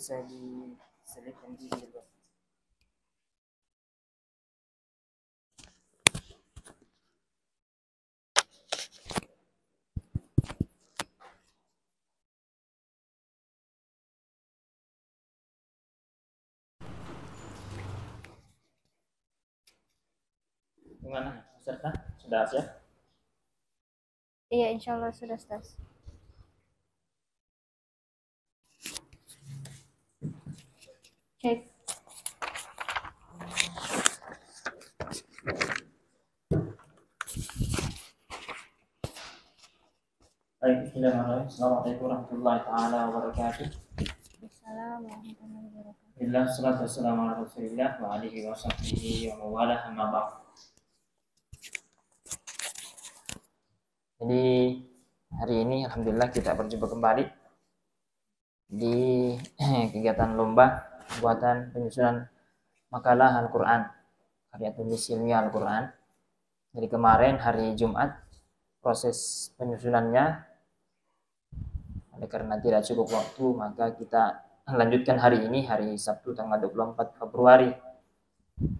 bisa diselipkan di jilbab. Gimana peserta? Sudah siap? Iya, insya Allah sudah stas. Cek. Baik, bismillahirrahmanirrahim. Assalamualaikum warahmatullahi taala wabarakatuh. Assalamualaikum warahmatullahi wabarakatuh. Alhamdulillah, salatu wassalamu ala rasulillah wa alihi wa sahbihi wa mawalah amma ba'd. Jadi hari ini alhamdulillah kita berjumpa kembali di kegiatan lomba buatan penyusunan makalah Al-Quran, karya tulis ilmiah Al-Quran. Jadi kemarin hari Jumat proses penyusunannya, oleh karena tidak cukup waktu maka kita lanjutkan hari ini, hari Sabtu tanggal 24 Februari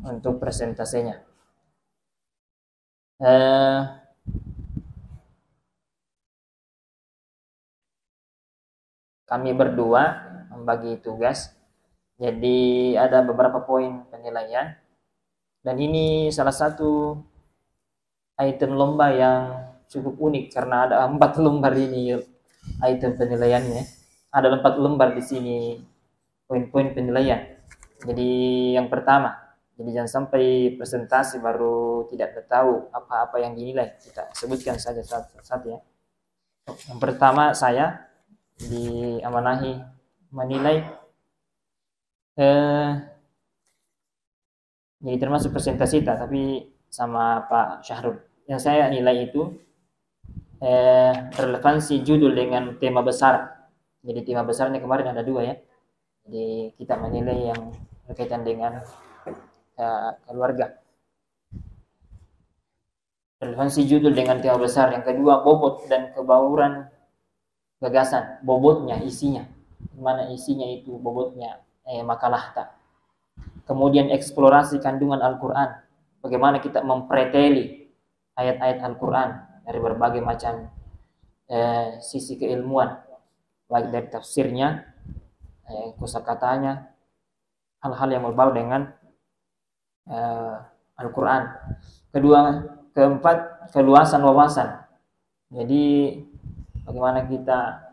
untuk presentasinya. Kami berdua membagi tugas, jadi ada beberapa poin penilaian, dan ini salah satu item lomba yang cukup unik karena ada 4 lembar ini item penilaiannya. Ada 4 lembar di sini poin-poin penilaian. Jadi yang pertama, jadi jangan sampai presentasi baru tidak tahu apa-apa yang dinilai. Kita sebutkan saja satu-satu ya. Yang pertama, saya diamanahi menilai jadi termasuk presentasi tapi sama Pak Syahrul. Yang saya nilai itu relevansi judul dengan tema besar. Jadi tema besarnya kemarin ada 2 ya. Jadi kita menilai yang berkaitan dengan keluarga. Relevansi judul dengan tema besar. Yang kedua, bobot dan kebauran gagasan. Bobotnya, isinya. Mana isinya itu bobotnya makalah tak. Kemudian eksplorasi kandungan Al-Quran. Bagaimana kita mempreteli ayat-ayat Al-Quran dari berbagai macam sisi keilmuan, baik dari tafsirnya, kosakatanya, hal-hal yang berbau dengan Al-Quran. Keempat, keluasan wawasan. Jadi bagaimana kita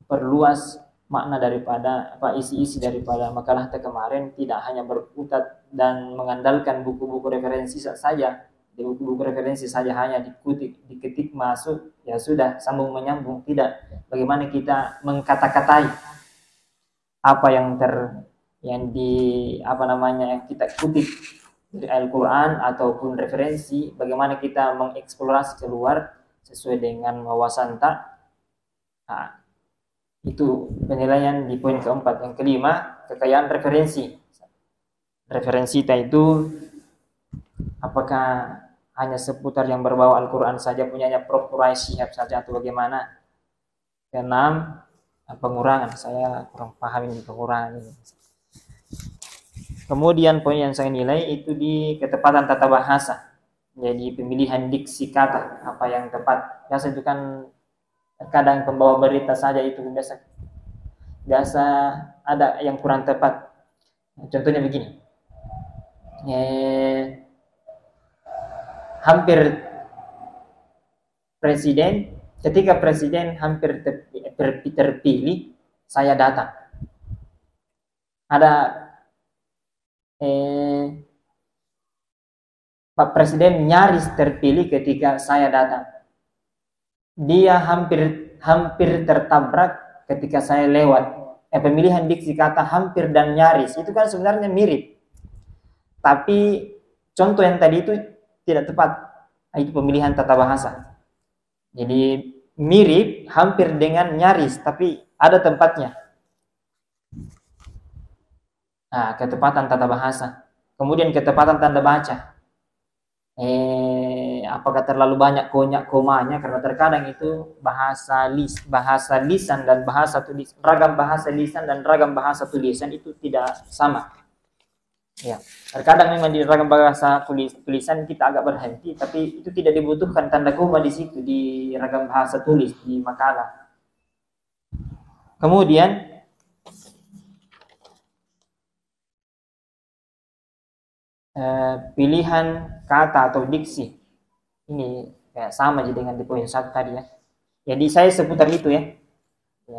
memperluas makna daripada isi-isi daripada makalah kemarin, tidak hanya berkutat dan mengandalkan buku-buku referensi saja. Di buku-buku referensi saja hanya diketik masuk, ya sudah sambung menyambung, tidak. Bagaimana kita mengkata-katai apa yang kita kutip dari Al-Quran ataupun referensi, bagaimana kita mengeksplorasi keluar sesuai dengan wawasan tak. Nah, itu penilaian di poin keempat. Yang kelima, kekayaan referensi. Referensi itu apakah hanya seputar yang berbau Al-Quran saja, punyanya Prof. Quraisy Shihab saja atau bagaimana? Keenam, pengurangan. Saya kurang paham ini pengurangan ini. Kemudian poin yang saya nilai itu di ketepatan tata bahasa. Jadi pemilihan diksi kata, apa yang tepat. Biasa itu kan kadang pembawa berita saja itu biasa ada yang kurang tepat. Contohnya begini, ketika presiden hampir terpilih, saya datang. Ada Pak Presiden nyaris terpilih ketika saya datang. Dia hampir tertabrak ketika saya lewat. Pemilihan diksi kata hampir dan nyaris itu kan sebenarnya mirip. Tapi contoh yang tadi itu tidak tepat. Itu pemilihan tata bahasa. Jadi mirip hampir dengan nyaris, tapi ada tempatnya. Nah, ketepatan tata bahasa. Kemudian ketepatan tanda baca. apakah terlalu banyak komanya, karena terkadang itu bahasa lisan dan bahasa tulis, ragam bahasa lisan dan ragam bahasa tulisan itu tidak sama. Ya, terkadang memang di ragam bahasa tulisan kita agak berhenti, tapi itu tidak dibutuhkan tanda koma di situ di ragam bahasa tulis di makalah. Kemudian pilihan kata atau diksi ini sama aja dengan di poin 1 tadi ya. Jadi saya seputar itu ya.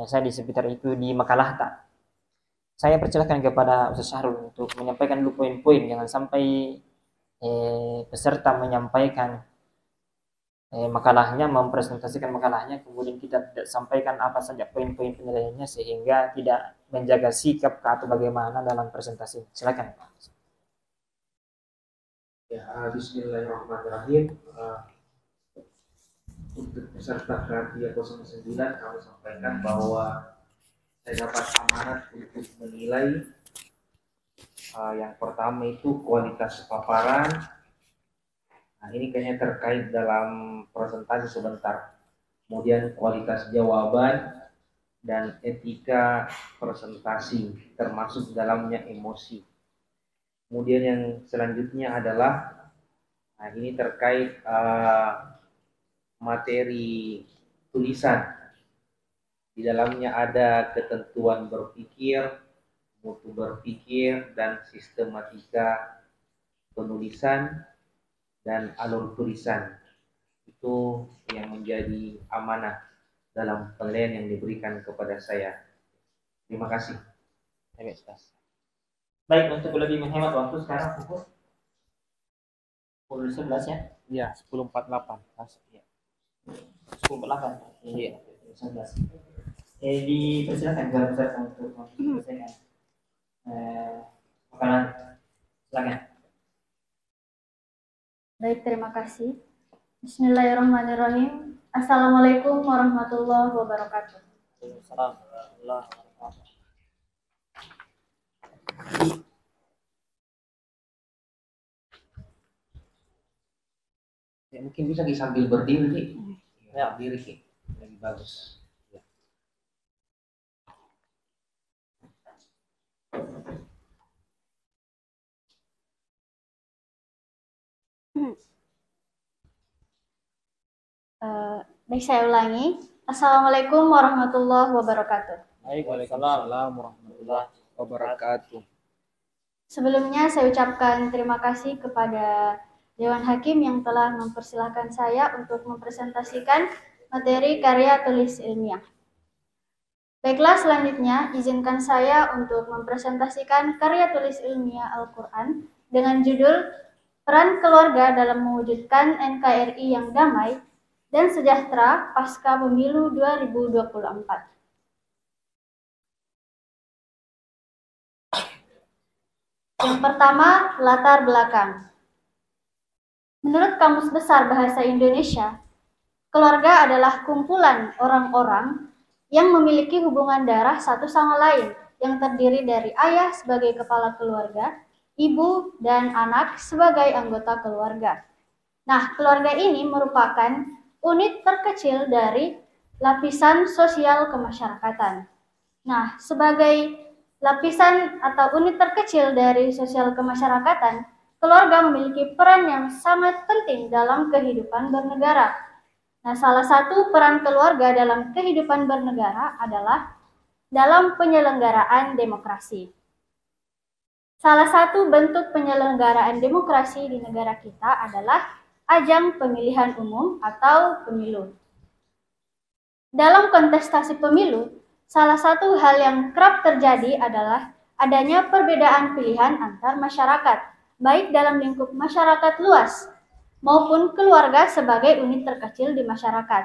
Saya di seputar itu di makalah tak. Saya persilahkan kepada Ustaz Syahrul untuk menyampaikan dulu poin-poin, jangan sampai peserta menyampaikan makalahnya, mempresentasikan makalahnya, kemudian kita tidak sampaikan apa saja poin-poin penilaiannya sehingga tidak menjaga sikap atau bagaimana dalam presentasi. Silakan Pak. Ya, bismillahirrahmanirrahim. Untuk peserta Karya 09 kami sampaikan bahwa saya dapat amanat untuk menilai yang pertama itu kualitas paparan. Nah, ini kayaknya terkait dalam presentasi sebentar. Kemudian kualitas jawaban dan etika presentasi, termasuk dalamnya emosi. Kemudian yang selanjutnya adalah, nah ini terkait materi tulisan. Di dalamnya ada ketentuan berpikir, mutu berpikir, dan sistematika penulisan dan alur tulisan. Itu yang menjadi amanah dalam penilaian yang diberikan kepada saya. Terima kasih. Baik, untuk lebih menghemat waktu sekarang pukul 11 ya? Iya, 10.48. Ya. 10.48. Iya, 11. Dipersilakan kepada peserta untuk menyelesaikan makanan. Silakan. Baik, terima kasih. Bismillahirrahmanirrahim. Assalamualaikum warahmatullahi wabarakatuh. Assalamualaikum warahmatullahi wabarakatuh. Ya, mungkin bisa sambil berdiri, ya, berdiri lebih bagus. Ya. Baik, saya ulangi. Assalamualaikum warahmatullahi wabarakatuh. Waalaikumsalam warahmatullahi wabarakatuh. Sebelumnya saya ucapkan terima kasih kepada Dewan Hakim yang telah mempersilahkan saya untuk mempresentasikan materi karya tulis ilmiah. Baiklah, selanjutnya izinkan saya untuk mempresentasikan karya tulis ilmiah Al-Quran dengan judul Peran Keluarga dalam Mewujudkan NKRI yang Damai dan Sejahtera Pasca Pemilu 2024. Yang pertama, latar belakang. Menurut Kamus Besar Bahasa Indonesia, keluarga adalah kumpulan orang-orang yang memiliki hubungan darah satu sama lain yang terdiri dari ayah sebagai kepala keluarga, ibu, dan anak sebagai anggota keluarga. Nah, keluarga ini merupakan unit terkecil dari lapisan sosial kemasyarakatan. Nah, sebagai lapisan atau unit terkecil dari sosial kemasyarakatan, keluarga memiliki peran yang sangat penting dalam kehidupan bernegara. Nah, salah satu peran keluarga dalam kehidupan bernegara adalah dalam penyelenggaraan demokrasi. Salah satu bentuk penyelenggaraan demokrasi di negara kita adalah ajang pemilihan umum atau pemilu. Dalam kontestasi pemilu, salah satu hal yang kerap terjadi adalah adanya perbedaan pilihan antar masyarakat, baik dalam lingkup masyarakat luas maupun keluarga sebagai unit terkecil di masyarakat.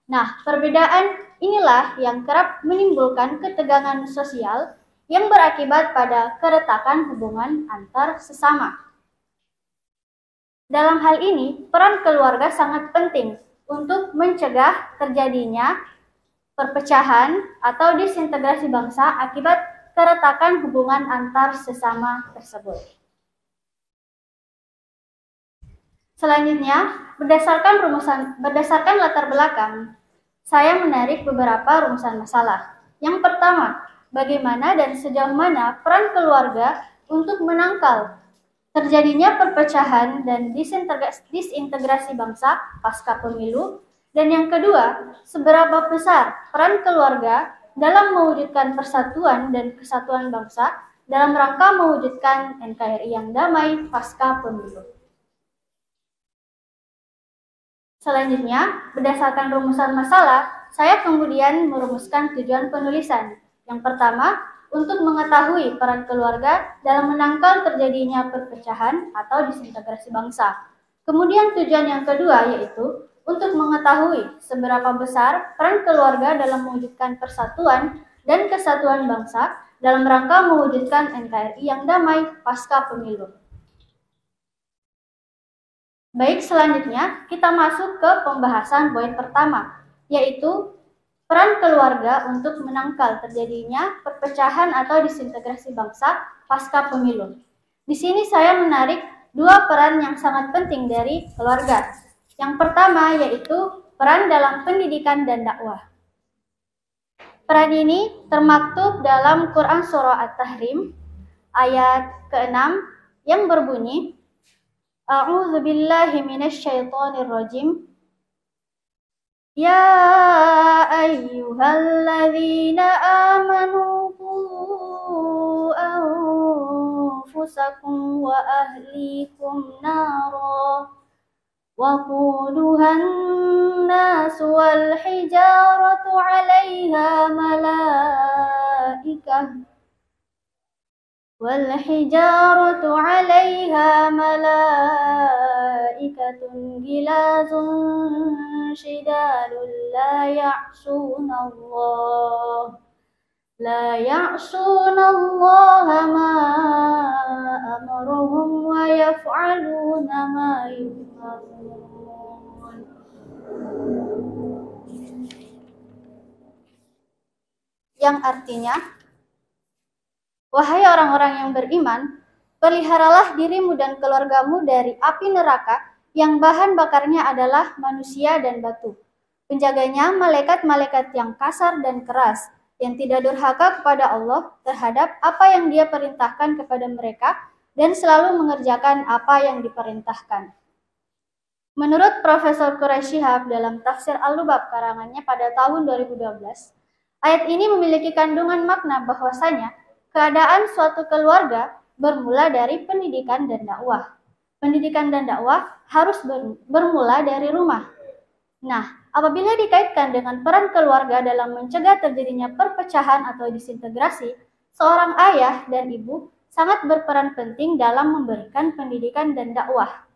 Nah, perbedaan inilah yang kerap menimbulkan ketegangan sosial yang berakibat pada keretakan hubungan antar sesama. Dalam hal ini, peran keluarga sangat penting untuk mencegah terjadinya perpecahan atau disintegrasi bangsa akibat keretakan hubungan antar sesama tersebut. Selanjutnya, berdasarkan latar belakang, saya menarik beberapa rumusan masalah. Yang pertama, bagaimana dan sejauh mana peran keluarga untuk menangkal terjadinya perpecahan dan disintegrasi bangsa pasca pemilu. Dan yang kedua, seberapa besar peran keluarga dalam mewujudkan persatuan dan kesatuan bangsa dalam rangka mewujudkan NKRI yang damai pasca pemilu. Selanjutnya, berdasarkan rumusan masalah, saya kemudian merumuskan tujuan penulisan. Yang pertama, untuk mengetahui peran keluarga dalam menangkal terjadinya perpecahan atau disintegrasi bangsa. Kemudian tujuan yang kedua yaitu untuk mengetahui seberapa besar peran keluarga dalam mewujudkan persatuan dan kesatuan bangsa dalam rangka mewujudkan NKRI yang damai pasca pemilu. Baik, selanjutnya kita masuk ke pembahasan poin pertama, yaitu peran keluarga untuk menangkal terjadinya perpecahan atau disintegrasi bangsa pasca pemilu. Di sini saya menarik dua peran yang sangat penting dari keluarga. Yang pertama yaitu peran dalam pendidikan dan dakwah. Peran ini termaktub dalam Quran Surah At-Tahrim ayat ke-6 yang berbunyi, A'udzu billahi minasyaitonir rajim. Ya ayyuhalladzina amanu qu anfusakum wa ahlikum nara wa quduhan nasu wal hijaratu 'alaiha malaikatun gilazun shidalun la ya'suna Allah ma amaruhum wa yaf'aluna ma yu'marun. Yang artinya, wahai orang-orang yang beriman, peliharalah dirimu dan keluargamu dari api neraka yang bahan bakarnya adalah manusia dan batu. Penjaganya malaikat-malaikat yang kasar dan keras, yang tidak durhaka kepada Allah terhadap apa yang Dia perintahkan kepada mereka dan selalu mengerjakan apa yang diperintahkan. Menurut Profesor Quraish Shihab dalam tafsir Al-Lubab karangannya pada tahun 2012, ayat ini memiliki kandungan makna bahwasanya keadaan suatu keluarga bermula dari pendidikan dan dakwah. Pendidikan dan dakwah harus bermula dari rumah. Nah, apabila dikaitkan dengan peran keluarga dalam mencegah terjadinya perpecahan atau disintegrasi, seorang ayah dan ibu sangat berperan penting dalam memberikan pendidikan dan dakwah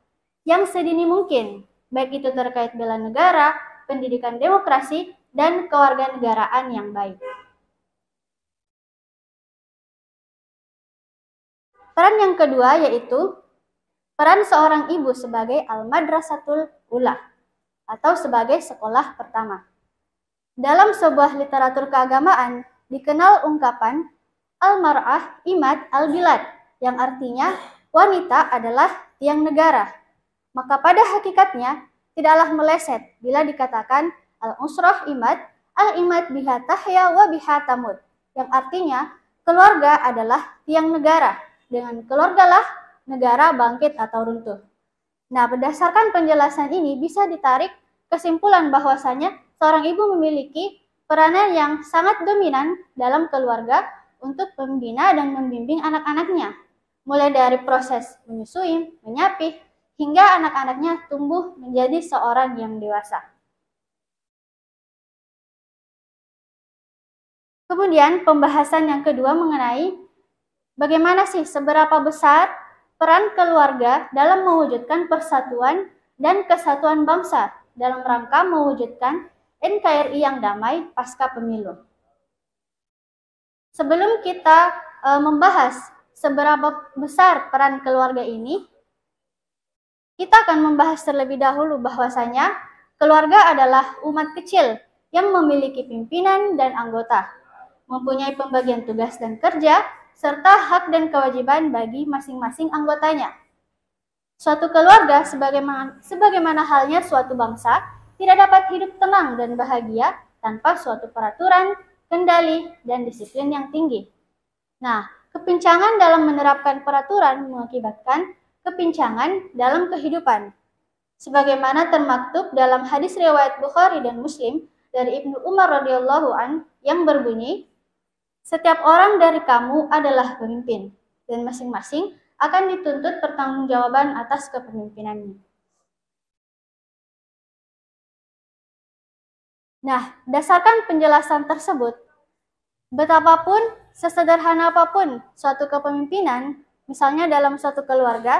yang sedini mungkin, baik itu terkait bela negara, pendidikan demokrasi, dan kewarganegaraan yang baik. Peran yang kedua yaitu peran seorang ibu sebagai al-madrasatul ula atau sebagai sekolah pertama. Dalam sebuah literatur keagamaan dikenal ungkapan al-mar'ah imad al-bilad yang artinya wanita adalah tiang negara. Maka pada hakikatnya tidaklah meleset bila dikatakan al-usrah imad, al-imad biha tahya wa biha tamut yang artinya keluarga adalah tiang negara. Dengan keluargalah negara bangkit atau runtuh. Nah, berdasarkan penjelasan ini bisa ditarik kesimpulan bahwasanya seorang ibu memiliki peranan yang sangat dominan dalam keluarga untuk membina dan membimbing anak-anaknya. Mulai dari proses menyusui, menyapih, hingga anak-anaknya tumbuh menjadi seorang yang dewasa. Kemudian pembahasan yang kedua mengenai bagaimana sih seberapa besar peran keluarga dalam mewujudkan persatuan dan kesatuan bangsa dalam rangka mewujudkan NKRI yang damai pasca pemilu. Sebelum kita membahas seberapa besar peran keluarga ini, kita akan membahas terlebih dahulu bahwasanya keluarga adalah umat kecil yang memiliki pimpinan dan anggota, mempunyai pembagian tugas dan kerja, serta hak dan kewajiban bagi masing-masing anggotanya. Suatu keluarga sebagaimana halnya suatu bangsa tidak dapat hidup tenang dan bahagia tanpa suatu peraturan, kendali, dan disiplin yang tinggi. Nah, kepincangan dalam menerapkan peraturan mengakibatkan kepincangan dalam kehidupan. Sebagaimana termaktub dalam hadis riwayat Bukhari dan Muslim dari Ibnu Umar radhiyallahu an yang berbunyi, "Setiap orang dari kamu adalah pemimpin, dan masing-masing akan dituntut pertanggungjawaban atas kepemimpinannya." Nah, berdasarkan penjelasan tersebut, betapapun sesederhana apapun suatu kepemimpinan, misalnya dalam suatu keluarga,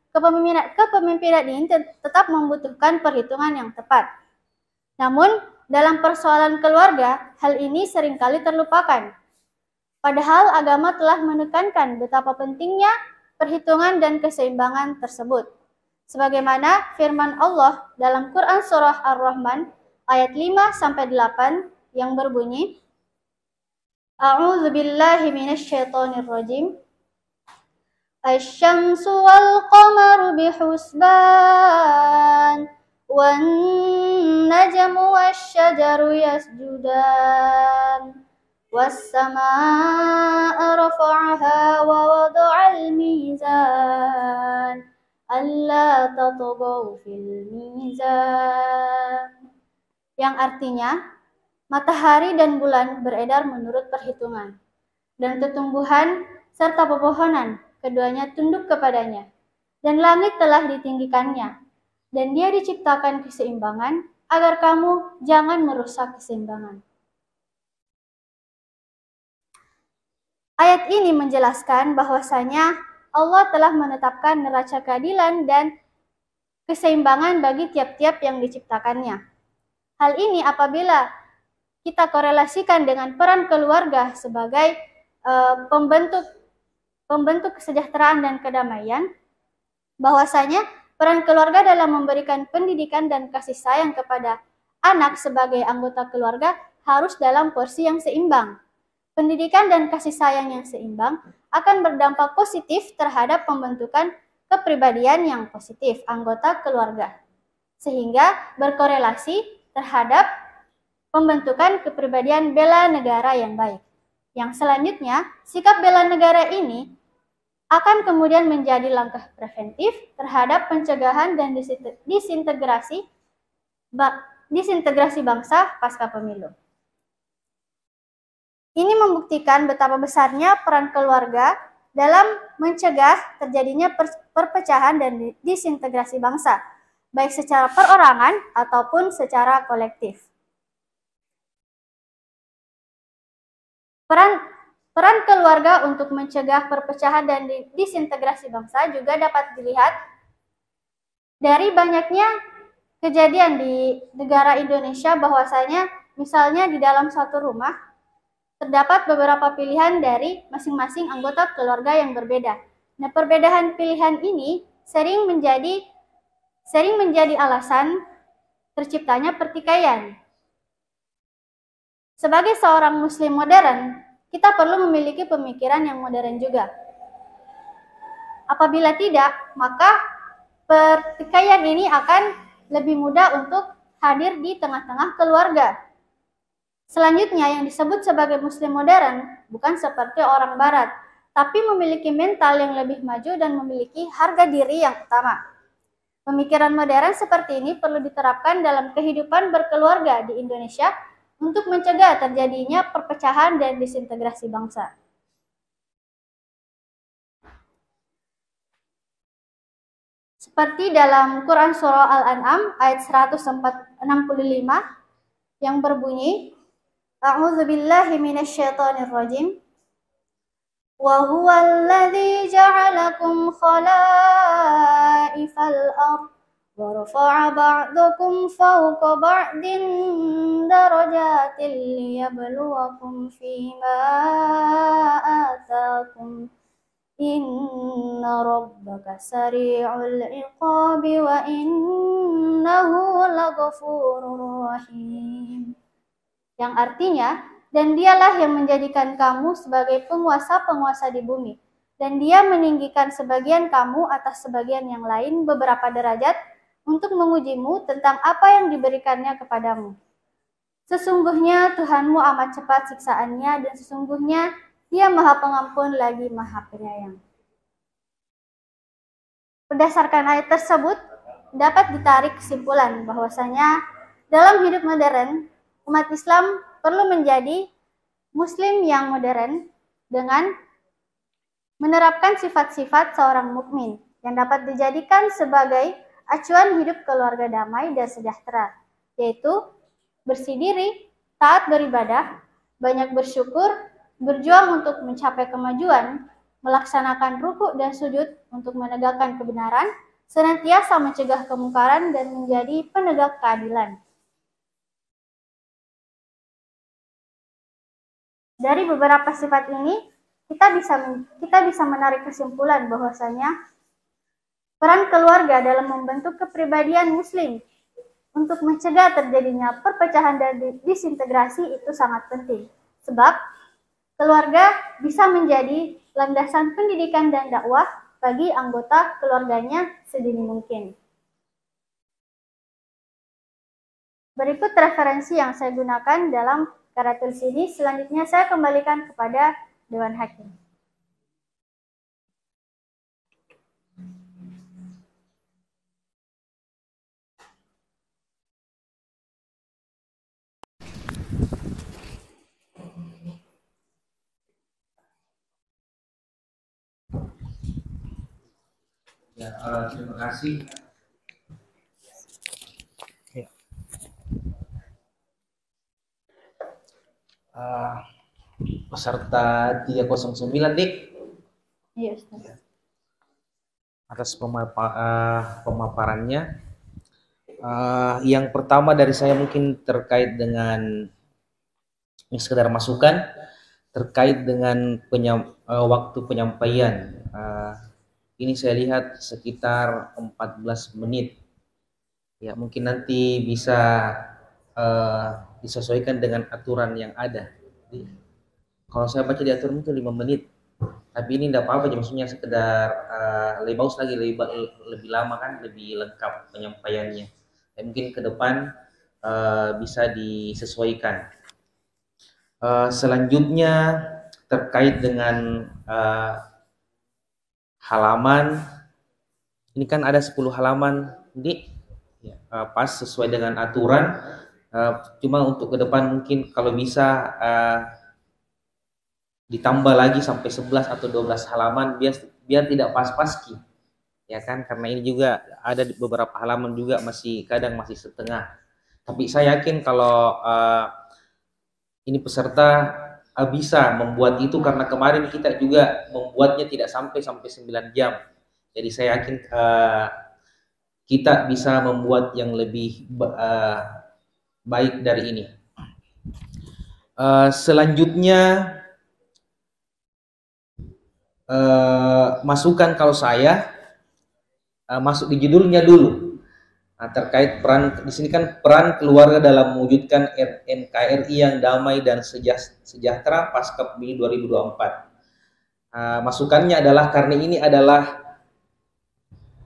kepemimpinan ini tetap membutuhkan perhitungan yang tepat. Namun, dalam persoalan keluarga, hal ini seringkali terlupakan. Padahal agama telah menekankan betapa pentingnya perhitungan dan keseimbangan tersebut. Sebagaimana firman Allah dalam Quran Surah Ar-Rahman ayat 5-8 yang berbunyi, A'udzu billahi minasyaitonir rajim. Asy-syamsu wal qamaru bihusban wan najmu wasy-syajaru yasjudan was-samaa'a rafa'aha wa wada'al mizan alla tatghaw fil mizan. Yang artinya, matahari dan bulan beredar menurut perhitungan, dan tumbuhan serta pepohonan keduanya tunduk kepadanya, dan langit telah ditinggikannya, dan dia diciptakan keseimbangan agar kamu jangan merusak keseimbangan. Ayat ini menjelaskan bahwasanya Allah telah menetapkan neraca keadilan dan keseimbangan bagi tiap-tiap yang diciptakannya. Hal ini apabila kita korelasikan dengan peran keluarga sebagai pembentuk kesejahteraan dan kedamaian, bahwasanya peran keluarga dalam memberikan pendidikan dan kasih sayang kepada anak sebagai anggota keluarga harus dalam porsi yang seimbang. Pendidikan dan kasih sayang yang seimbang akan berdampak positif terhadap pembentukan kepribadian yang positif anggota keluarga, sehingga berkorelasi terhadap pembentukan kepribadian bela negara yang baik. Yang selanjutnya, sikap bela negara ini akan kemudian menjadi langkah preventif terhadap pencegahan dan disintegrasi bangsa pasca pemilu. Ini membuktikan betapa besarnya peran keluarga dalam mencegah terjadinya perpecahan dan disintegrasi bangsa, baik secara perorangan ataupun secara kolektif. Peran keluarga untuk mencegah perpecahan dan disintegrasi bangsa juga dapat dilihat dari banyaknya kejadian di negara Indonesia, bahwasanya misalnya di dalam satu rumah terdapat beberapa pilihan dari masing-masing anggota keluarga yang berbeda. Nah, perbedaan pilihan ini sering menjadi alasan terciptanya pertikaian. Sebagai seorang muslim modern, kita perlu memiliki pemikiran yang modern juga. Apabila tidak, maka pertikaian ini akan lebih mudah untuk hadir di tengah-tengah keluarga. Selanjutnya, yang disebut sebagai muslim modern bukan seperti orang barat, tapi memiliki mental yang lebih maju dan memiliki harga diri yang utama. Pemikiran modern seperti ini perlu diterapkan dalam kehidupan berkeluarga di Indonesia untuk mencegah terjadinya perpecahan dan disintegrasi bangsa. Seperti dalam Quran Surah Al-An'am ayat 165 yang berbunyi, A'udzu billahi minasyaitonir rajim. Wa huwal ladzi ja'alakum khalaifal ardh wa rafa'a ba'dakum fawqa ba'din darajatin liyabluwakum fima atakum. Inna rabbaka sari'ul iqabi wa innahu laghafurur rahim. Yang artinya, dan dialah yang menjadikan kamu sebagai penguasa-penguasa di bumi, dan Dia meninggikan sebagian kamu atas sebagian yang lain beberapa derajat untuk mengujimu tentang apa yang diberikannya kepadamu. Sesungguhnya Tuhanmu amat cepat siksaannya dan sesungguhnya Dia Maha Pengampun lagi Maha Penyayang. Berdasarkan ayat tersebut, dapat ditarik kesimpulan bahwasanya dalam hidup modern, umat Islam perlu menjadi Muslim yang modern dengan menerapkan sifat-sifat seorang mukmin yang dapat dijadikan sebagai acuan hidup keluarga damai dan sejahtera, yaitu bersih diri, taat beribadah, banyak bersyukur, berjuang untuk mencapai kemajuan, melaksanakan ruku dan sujud untuk menegakkan kebenaran, senantiasa mencegah kemungkaran dan menjadi penegak keadilan. Dari beberapa sifat ini, kita bisa menarik kesimpulan bahwasanya peran keluarga dalam membentuk kepribadian Muslim untuk mencegah terjadinya perpecahan dan disintegrasi itu sangat penting. Sebab keluarga bisa menjadi landasan pendidikan dan dakwah bagi anggota keluarganya sedini mungkin. Berikut referensi yang saya gunakan dalam karya tulis ini. Selanjutnya saya kembalikan kepada Dewan Hakim. Ya, terima kasih. Ya. Peserta 309, Dik. Iya, Ustaz. Atas pemaparannya. Yang pertama dari saya mungkin terkait dengan ini sekedar masukan terkait dengan waktu penyampaian. Ini saya lihat sekitar 14 menit. Ya, mungkin nanti bisa disesuaikan dengan aturan yang ada. Jadi, kalau saya baca di aturan itu 5 menit. Tapi ini tidak apa-apa, maksudnya sekedar lebih bagus lagi, lebih lama kan, lebih lengkap penyampaiannya. Dan mungkin ke depan bisa disesuaikan. Selanjutnya terkait dengan halaman, ini kan ada 10 halaman, Dik. Ya, pas sesuai dengan aturan. Cuma untuk ke depan mungkin kalau bisa ditambah lagi sampai 11 atau 12 halaman biar tidak pas-paski. Ya kan, karena ini juga ada beberapa halaman juga kadang masih setengah. Tapi saya yakin kalau ini peserta bisa membuat itu, karena kemarin kita juga membuatnya tidak sampai 9 jam. Jadi saya yakin kita bisa membuat yang lebih baik dari ini. Selanjutnya masukan kalau saya masuk di judulnya dulu. Terkait peran di sini kan peran keluarga dalam mewujudkan NKRI yang damai dan sejahtera pasca pemilu 2024. Masukannya adalah karena ini adalah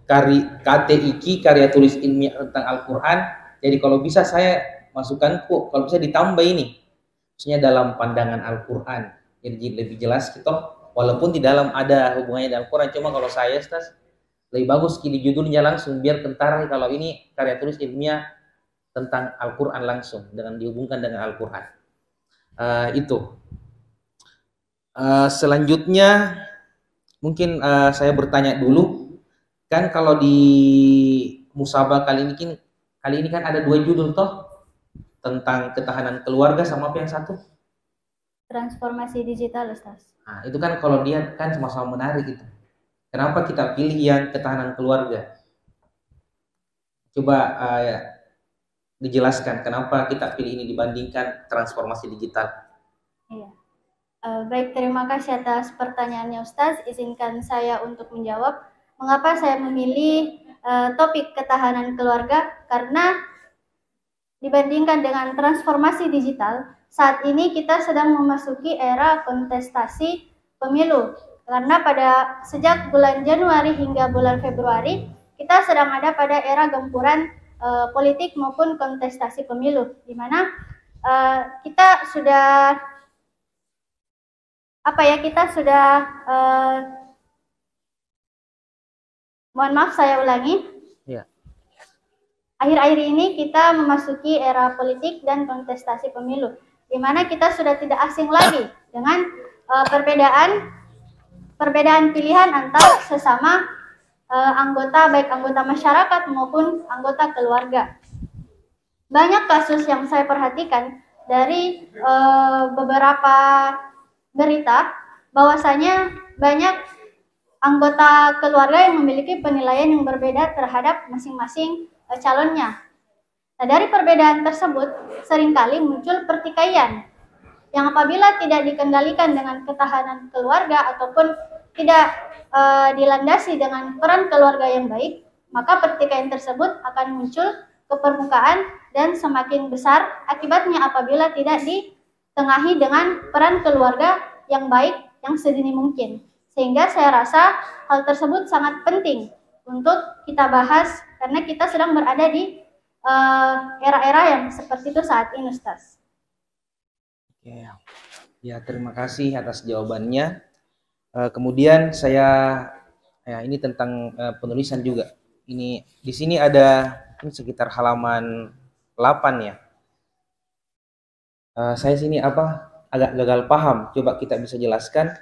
KTIQ, karya tulis ilmiah tentang Al-Quran. Jadi kalau bisa saya masukkan kalau bisa ditambah ini, maksudnya dalam pandangan Al-Quran. Jadi lebih jelas gitu. Walaupun di dalam ada hubungannya dengan Al-Quran, cuma kalau saya lebih bagus di judulnya langsung, biar kentara kalau ini karya tulis ilmiah tentang Al-Quran langsung dengan dihubungkan dengan Al-Quran. Itu. Selanjutnya mungkin saya bertanya dulu, kan kalau di musabah kali ini kan ada 2 judul toh, tentang ketahanan keluarga sama apa yang satu? Transformasi digital, Ustaz. Nah, itu kan kalau dia kan sama-sama menarik gitu. Kenapa kita pilih yang ketahanan keluarga? Coba dijelaskan kenapa kita pilih ini dibandingkan transformasi digital. Iya. Baik, terima kasih atas pertanyaannya, Ustaz. Izinkan saya untuk menjawab mengapa saya memilih topik ketahanan keluarga, karena dibandingkan dengan transformasi digital, saat ini kita sedang memasuki era kontestasi pemilu. Karena sejak bulan Januari hingga bulan Februari kita sedang ada pada era gempuran politik maupun kontestasi pemilu, di mana kita sudah mohon maaf saya ulangi. Ya. Akhir-akhir ini kita memasuki era politik dan kontestasi pemilu, di mana kita sudah tidak asing lagi dengan perbedaan pilihan antar sesama anggota, baik anggota masyarakat maupun anggota keluarga. Banyak kasus yang saya perhatikan dari beberapa berita, bahwasanya banyak anggota keluarga yang memiliki penilaian yang berbeda terhadap masing-masing calonnya. Nah, dari perbedaan tersebut seringkali muncul pertikaian yang apabila tidak dikendalikan dengan ketahanan keluarga ataupun tidak dilandasi dengan peran keluarga yang baik, maka pertikaian tersebut akan muncul ke permukaan dan semakin besar akibatnya apabila tidak ditengahi dengan peran keluarga yang baik yang sedini mungkin. Sehingga saya rasa hal tersebut sangat penting untuk kita bahas karena kita sedang berada di era-era yang seperti itu saat ini, Ustaz. Ya, terima kasih atas jawabannya. Kemudian ini tentang penulisan juga. Ini di sini ada sekitar halaman 8 ya. Saya sini agak gagal paham. Coba kita bisa jelaskan.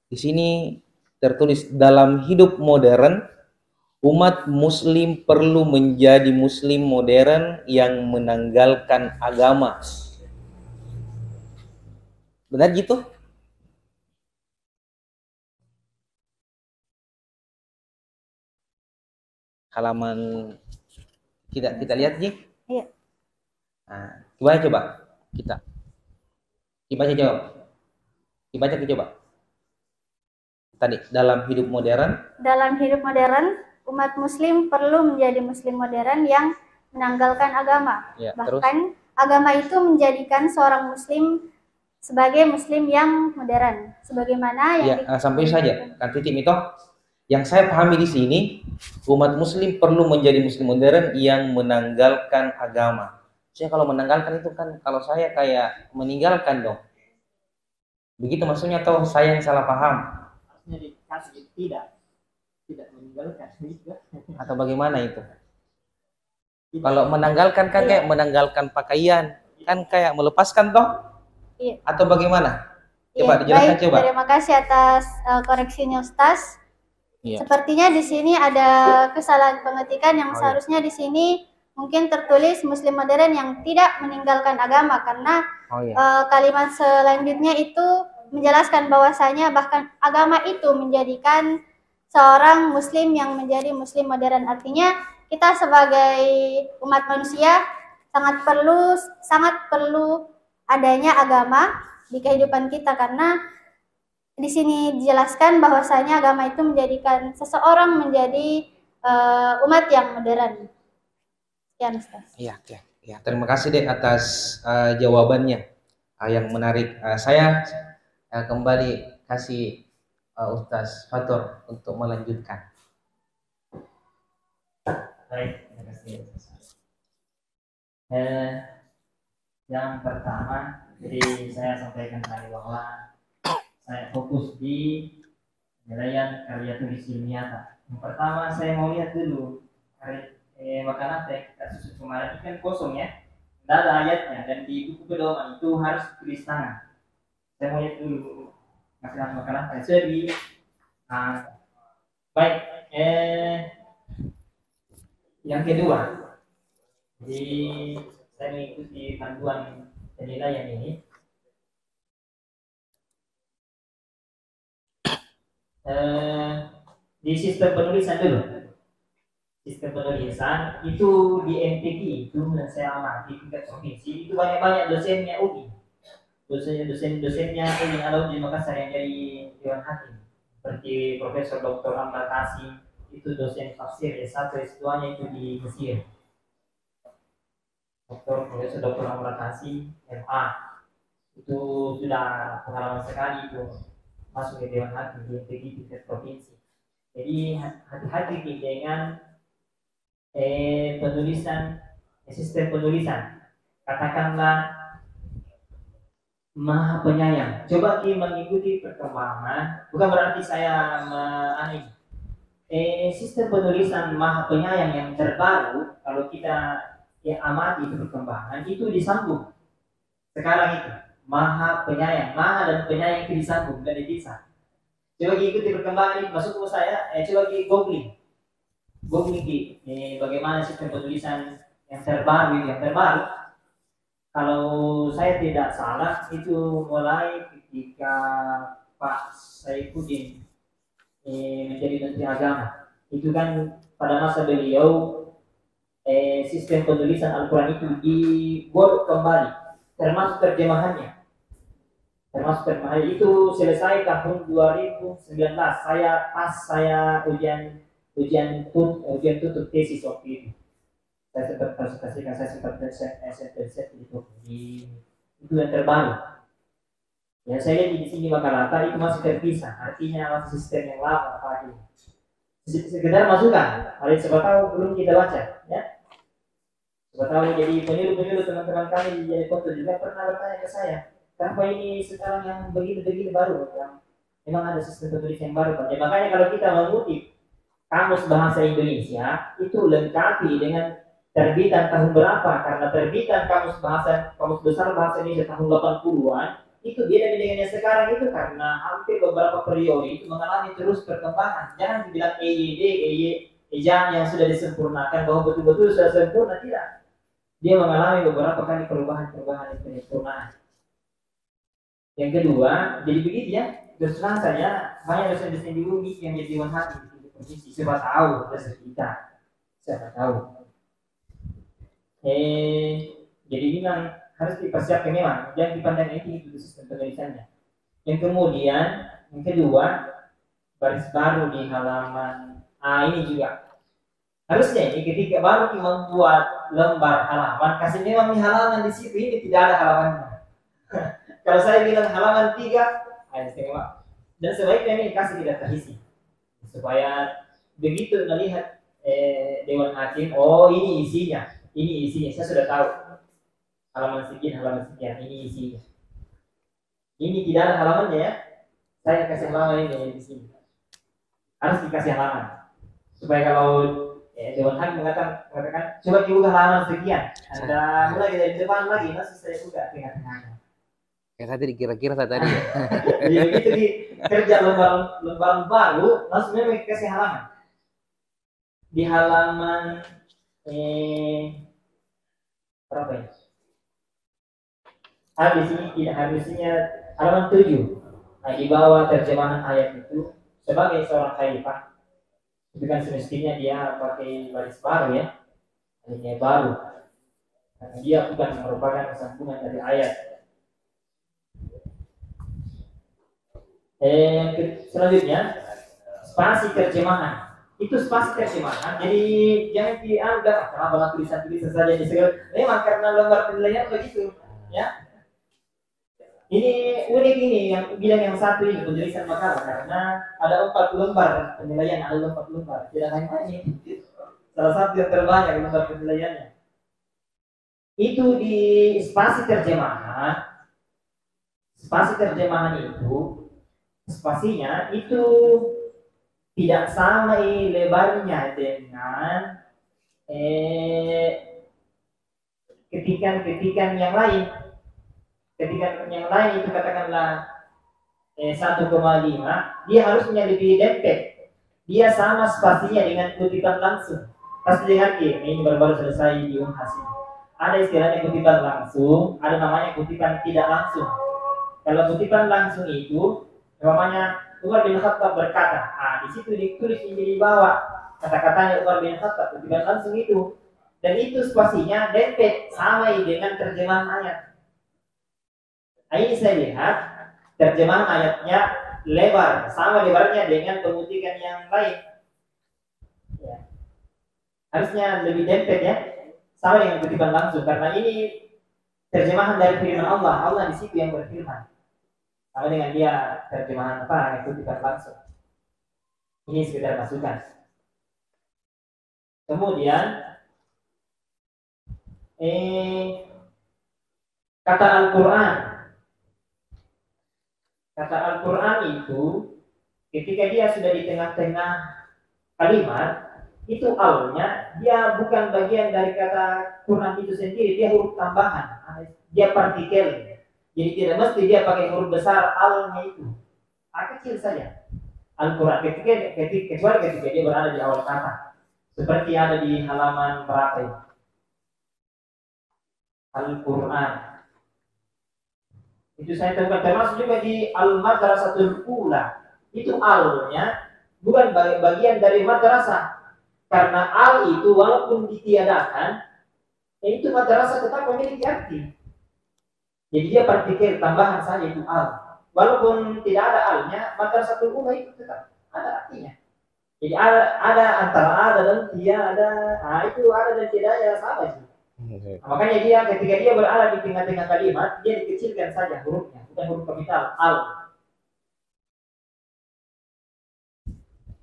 Di sini tertulis dalam hidup modern umat muslim perlu menjadi muslim modern yang menanggalkan agama. Benar gitu? Halaman kita lihat Ji? Iya. Nah, coba kita. Dibaca coba. Tadi dalam hidup modern. Dalam hidup modern, umat muslim perlu menjadi muslim modern yang menanggalkan agama. Ya, bahkan agama itu menjadikan seorang muslim sebagai muslim yang modern. Sebagaimana yang sampai saja kan titik itu. Yang saya pahami di sini, umat muslim perlu menjadi muslim modern yang menanggalkan agama. Saya kalau menanggalkan itu kan kalau saya kayak meninggalkan dong. Begitu maksudnya atau saya yang salah paham? Tidak meninggalkan atau bagaimana itu? Kalau menanggalkan kan kayak menanggalkan pakaian, kan kayak melepaskan toh? Iya. Atau bagaimana? Coba dijelaskan coba. Terima kasih atas koreksinya Ustaz. Iya. Sepertinya di sini ada kesalahan pengetikan yang seharusnya di sini mungkin tertulis muslim modern yang tidak meninggalkan agama, karena kalimat selanjutnya itu menjelaskan bahwasanya bahkan agama itu menjadikan seorang muslim yang menjadi muslim modern. Artinya kita sebagai umat manusia sangat perlu adanya agama di kehidupan kita, karena di sini dijelaskan bahwasanya agama itu menjadikan seseorang menjadi umat yang modern. Sekian, Ustaz. Iya. Terima kasih deh atas jawabannya yang menarik. Saya kembali kasih Ustaz Fatur untuk melanjutkan. Baik, terima kasih. Yang pertama, jadi saya sampaikan tadi bahwa saya fokus di penilaian karya tulis ilmiah. Yang pertama saya mau lihat dulu makanan kasus kemarin itu kan kosong ya, tidak ada ayatnya, dan di buku pedoman itu harus tulis tangan. Saya mau lihat dulu makanan seri. Baik, yang kedua, jadi saya mengikuti panduan penilaian ini. Di sistem penulisan dulu. Sistem penulisan itu di MTQ itu dan saya amati tingkat provinsi itu banyak dosennya UI. Dosennya ini Alauddin Makassar yang jadi Dewan Hakim. Seperti Profesor Dr. Amr Qasim itu dosen tafsir S1 S2-nya itu di Mesir. Profesor Dr. Amr Qasim MA itu sudah pengalaman sekali itu masuk ke Dewan Hakim di tingkat provinsi. Jadi hati-hati dengan penulisan, sistem penulisan. Katakanlah Maha Penyayang. Coba kita mengikuti perkembangan. Bukan berarti saya sistem penulisan Maha Penyayang yang terbaru, kalau kita amati perkembangan itu disambung. Sekarang itu Maha Penyayang, Maha dan Penyayang itu disambung dan dipisah. Coba ikuti perkembangan ini, masuk ke saya, coba googling bagaimana sistem penulisan yang terbaru. Kalau saya tidak salah itu mulai ketika Pak Saifuddin menjadi Menteri Agama. Itu kan pada masa beliau sistem penulisan Al-Quran itu dibuat kembali, termasuk terjemahannya. Itu selesai tahun 2019. Saya ujian tutup tesis waktu itu. Saya sempat presentasikan, saya sempat itu yang terbaru. Ya saya lihat di sini Makalata itu masih terpisah, artinya masih sistem yang lama lagi. Sekedar masukan, hari siapa tahu belum kita baca, ya. Siapa tahu jadi peniru teman-teman kami di Jadi Foto juga pernah bertanya ke saya. Kenapa ini sekarang yang begini baru? Memang ada sistem penulisan yang baru. Ya, makanya kalau kita mengutip Kamus Bahasa Indonesia itu lengkapi dengan terbitan tahun berapa? Karena terbitan Kamus Besar Bahasa Indonesia tahun 80-an itu beda dengan yang sekarang itu karena hampir beberapa periode itu mengalami terus perkembangan. Jangan dibilang ejaan yang sudah disempurnakan bahwa betul-betul sudah sempurna, tidak. Dia mengalami beberapa kali perubahan penyempurnaan. Yang kedua, jadi begitu ya. Terus terang saja banyak dosen-dosen di UMI yang jadi Dewan Hakim di provinsi. Siapa tahu dosen kita, siapa tahu. Jadi memang harus dipersiapkan memang. Jangan dipandang ini itu sistem penulisannya. Yang kedua, baris baru di halaman ini juga. Harusnya ini ketika baru membuat lembar halaman, kasih memang di halaman di situ ini tidak ada halamannya. Kalau saya bilang halaman 3, dan sebaiknya ini kasih tidak terisi supaya begitu melihat Dewan Hakim, oh ini isinya, saya sudah tahu halaman sekian, ini isinya. Ini tidak ada halamannya ya, saya kasih halaman ini di sini, harus dikasih halaman supaya kalau Dewan Hakim mengatakan coba dibuka halaman sekian, Anda mulai dari depan lagi, masih saya buka tengah-tengahnya. Kayak tadi dikira-kira saya tadi ya. Jadi begitu di kerja lembaran baru, langsung memang kasih halaman. Di halaman berapa ya? Habisnya halaman 7. Nah, di bawah terjemahan ayat itu sebagai seorang khalifah itu kan semestinya dia pakai baris baru ya, alinea baru. Karena dia bukan merupakan sambungan dari ayat. Selanjutnya spasi terjemahan. Itu spasi terjemahan. Jadi jangan dianggap kenapa tulisan saja di segala. Memang karena lembar penilaian begitu, ya. Ini unik ini yang bilang yang satu ini penulisan makalah karena ada 4 lembar penilaian, ada 4 lembar. Tidak hanya ini. Salah satu yang terbanyak lembar penilaiannya. Itu di spasi terjemahan. Spasi terjemahan itu spasinya itu tidak sama lebarnya dengan ketikan yang lain. Ketikan yang lain itu katakanlah 1,5, dia harusnya lebih dempet. Dia sama spasinya dengan kutipan langsung. Pasti lihat ini baru selesai di Unhas ini. Ada istilahnya kutipan langsung, ada namanya kutipan tidak langsung. Kalau kutipan langsung itu namanya Umar bin Khattab berkata, di situ ditulis di bawah kata-katanya Umar bin Khattab, kutipan langsung itu, dan itu spasinya dempet sama dengan terjemahan ayat. Ini saya lihat terjemahan ayatnya lebar, sama lebarnya dengan pengutikan yang lain. Ya. Harusnya lebih dempet ya, sama dengan kutipan langsung karena ini terjemahan dari firman Allah. Allah di situ yang berfirman. sama dengan dia terjemahan apa ikutikan langsung. Ini sekedar masukan. Kemudian kata Al-Quran. Kata Al-Quran itu ketika dia sudah di tengah-tengah kalimat, itu alnya dia bukan bagian dari kata Quran itu sendiri, dia huruf tambahan, dia partikel. Jadi tidak mesti dia pakai huruf besar alnya itu, kecil saja. Al-Quran kecuali ketika dia berada di awal kata, seperti ada di halaman berapa ini? Al-Quran. Itu saya temukan termasuk juga di Al-Madrasatul Ula. Itu alnya bukan bagian dari madrasah. Karena al itu walaupun ditiadakan, itu madrasah tetap memiliki arti. Jadi dia partikel tambahan saja itu al. Walaupun tidak ada alnya, madrasatul ula itu tetap ada artinya. Jadi ada antara ada dan tiada. Itu ada dan tidak ada sama sih. Makanya dia ketika dia berada di tengah-tengah kalimat, dia dikecilkan saja hurufnya, bukan huruf kapital al.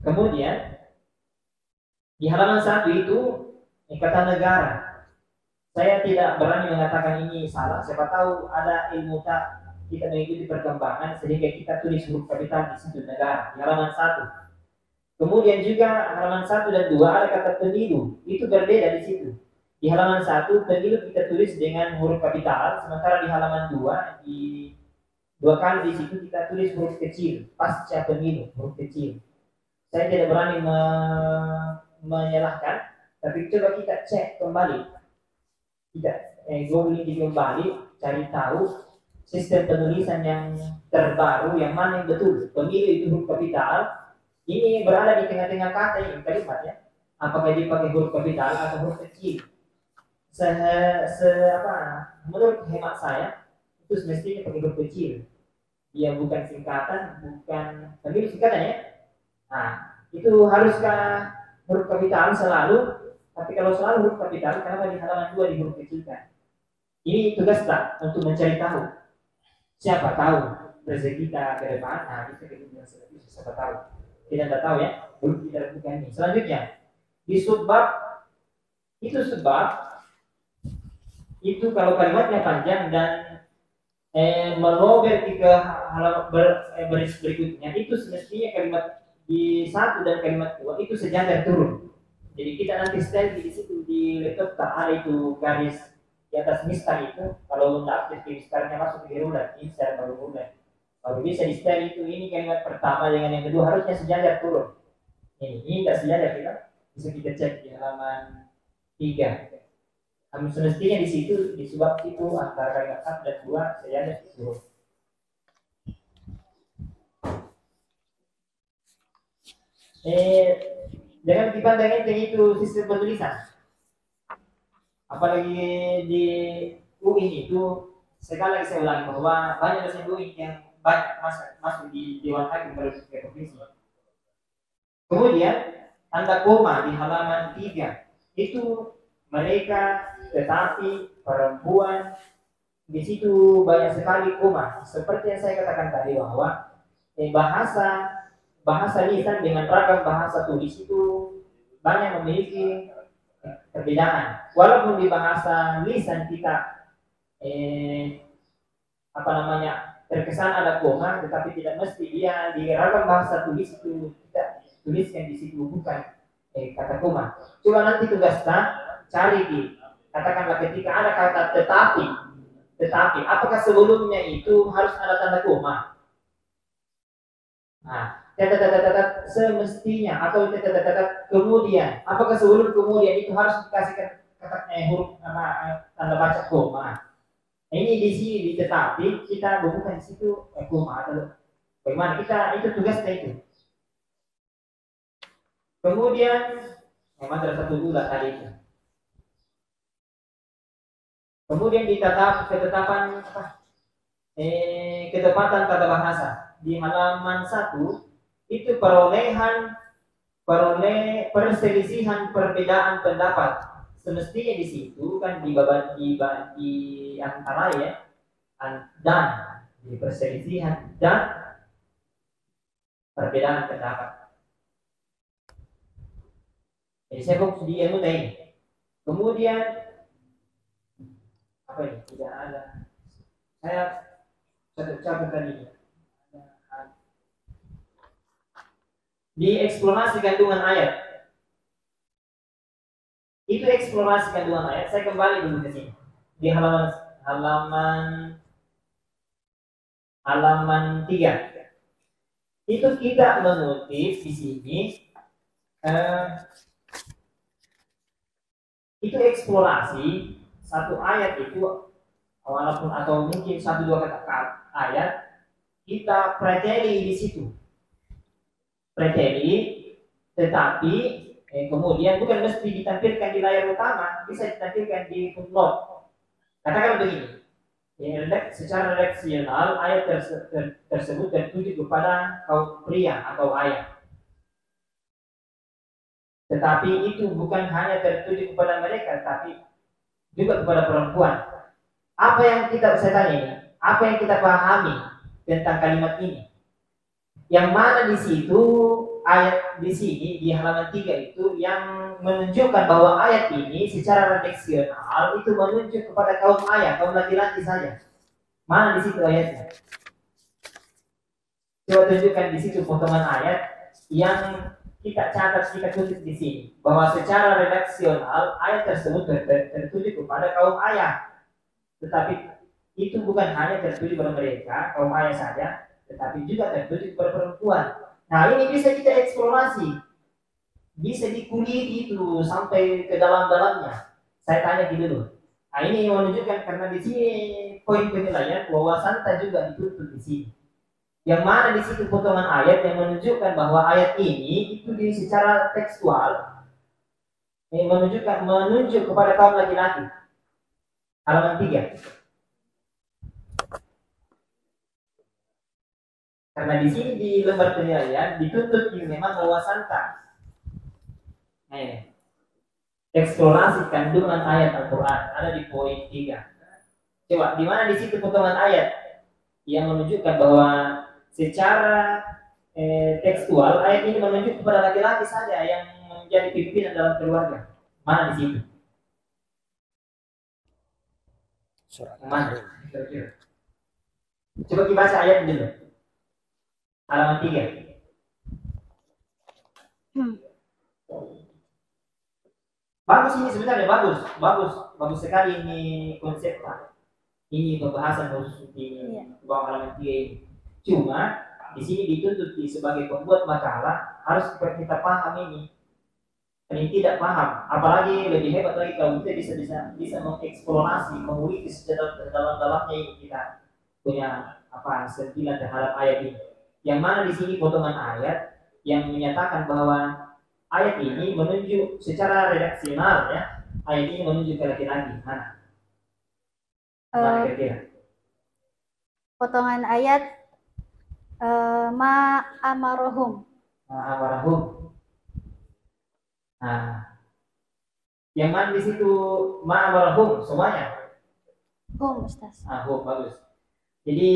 Kemudian di halaman 1 itu kata negara. Saya tidak berani mengatakan ini salah. Siapa tahu ada ilmu tak kita mengikuti perkembangan sehingga kita tulis huruf kapital di situ negara di halaman 1. Kemudian juga halaman 1 dan 2 ada kata pemilu. Itu berbeda di situ. Di halaman 1 pemilu kita tulis dengan huruf kapital, sementara di halaman 2 di 2 kali di situ kita tulis huruf kecil, pasca pemilu, huruf kecil. Saya tidak berani menyalahkan, tapi coba kita cek kembali. Kita googling kembali, cari tahu sistem penulisan yang terbaru yang mana yang betul. Pemilu itu huruf kapital, ini berada di tengah-tengah kata ini kalimat ya. Apakah dia pakai huruf kapital atau huruf kecil? Menurut hemat saya itu semestinya pakai huruf kecil. Dia bukan singkatan, bukan pemilu singkatan ya. Nah, itu haruskah huruf kapital selalu? Tapi kalau selalu huruf kapital, kenapa di halaman 2 di huruf kecilkan? Ini tugas tak untuk mencari tahu. Siapa tahu rezeki kita ke depan, bisa kita siapa tahu. Tidak tahu ya, belum kita lakukan ini. Selanjutnya di subbab itu sebab itu kalau kalimatnya panjang dan melober ke halaman baris berikutnya, itu semestinya kalimat di 1 dan kalimat 2 itu sejajar turun. Jadi kita nanti setel di situ di laptop tak ada itu garis di atas mistar itu. Kalau tidak aktif di mistarnya masuk ke ruler, ini secara baru ruler. Kalau bisa di setel itu ini kalimat pertama dengan yang kedua harusnya sejajar turun. Ini tidak sejajar kita bisa kita cek di halaman 3. Semestinya di situ di sebab itu antara kalimat 1 dan 2 sejajar turun. Jangan dipandang enteng itu sistem penulisan. Apalagi di UI itu sekali lagi saya ulangi bahwa banyak dosen UI yang banyak masuk di Dewan Hakim Provinsi. Kemudian tanda koma di halaman 3 itu mereka, tetapi, perempuan, di situ banyak sekali koma. Seperti yang saya katakan tadi bahwa bahasa lisan dengan ragam bahasa tulis itu banyak memiliki perbedaan. Walaupun di bahasa lisan kita terkesan ada koma, tetapi tidak mesti dia di ragam bahasa tulis itu kita tuliskan di situ bukan kata koma. Coba nanti tugas cari di katakanlah ketika ada kata tetapi apakah sebelumnya itu harus ada tanda koma? Nah, semestinya atau kemudian apakah sebelum kemudian itu harus dikasihkan huruf tanda baca koma? Ini di sini di tetapi kita bukan di situ koma atau bagaimana kita itu tugasnya itu. Kemudian memang ada satu dulu tadi itu. Kemudian ketetapan ketepatan tata bahasa di halaman 1 itu perselisihan perbedaan pendapat. Semestinya di situ kan di antara ya dan di perselisihan dan perbedaan pendapat. Jadi saya fokus di ilmu ini. Kemudian apa ini? Tidak ada. Saya catat tadi. Di eksplorasi kandungan ayat. Itu eksplorasi kandungan ayat. Saya kembali dulu ke sini. Di halaman 3. Itu kita mengutip di sini itu eksplorasi satu ayat itu walaupun atau mungkin 1-2 kata ayat kita preteli di situ. Preteli, tetapi kemudian bukan mesti ditampilkan di layar utama, bisa ditampilkan di footnote. Katakan begini. Secara redaksional ayat tersebut tertuju kepada kaum pria atau ayah. Tetapi itu bukan hanya tertuju kepada mereka, tapi juga kepada perempuan. Apa yang kita saya tanya ini? Apa yang kita pahami tentang kalimat ini? Yang mana di situ ayat di sini di halaman 3 itu yang menunjukkan bahwa ayat ini secara redaksional itu menunjuk kepada kaum ayah, kaum laki-laki saja. Mana di situ ayatnya? Coba tunjukkan di situ potongan ayat yang kita catat, kita kutip di sini bahwa secara redaksional ayat tersebut tertuju kepada kaum ayah. Tetapi itu bukan hanya tertuju kepada mereka, kaum ayah saja, tetapi juga tertuju kepada perempuan. Nah, ini bisa kita eksplorasi, bisa dikulik itu sampai ke dalam-dalamnya. Saya tanya dulu. Nah, ini yang menunjukkan karena di sini poin penilaian wawasan juga dituntut di sini. Yang mana di situ potongan ayat yang menunjukkan bahwa ayat ini itu secara tekstual menunjuk kepada kaum laki-laki. Halaman 3. Karena di sini di lembar penilaian dituntut memang wawasan. Eksplorasi kandungan ayat Al-Quran ada di poin 3. Coba di mana di situ potongan ayat yang menunjukkan bahwa secara tekstual ayat ini menunjuk kepada laki-laki saja yang menjadi pimpinan dalam keluarga. Mana di situ? Surat mana? Coba kita baca ayat dulu. Halaman 3. Bagus ini sebenarnya bagus sekali ini konsepnya. Ini pembahasan khusus di bawah halaman 3 ini. Cuma di sini dituntut sebagai pembuat makalah harus kita paham ini. Ini tidak paham, apalagi lebih hebat lagi kalau kita bisa mengeksplorasi, mengulik dalam-dalamnya ini kita punya sentilan terhadap ayat ini. Yang mana di sini potongan ayat yang menyatakan bahwa ayat ini menunjuk secara redaksional ya, ayat ini menunjuk ke laki-laki. Mana? Mana kira-kira? Potongan ayat ma amarohum. Nah, yang mana di situ ma amarahum semuanya? Hum, Ustaz. Hum, bagus. Jadi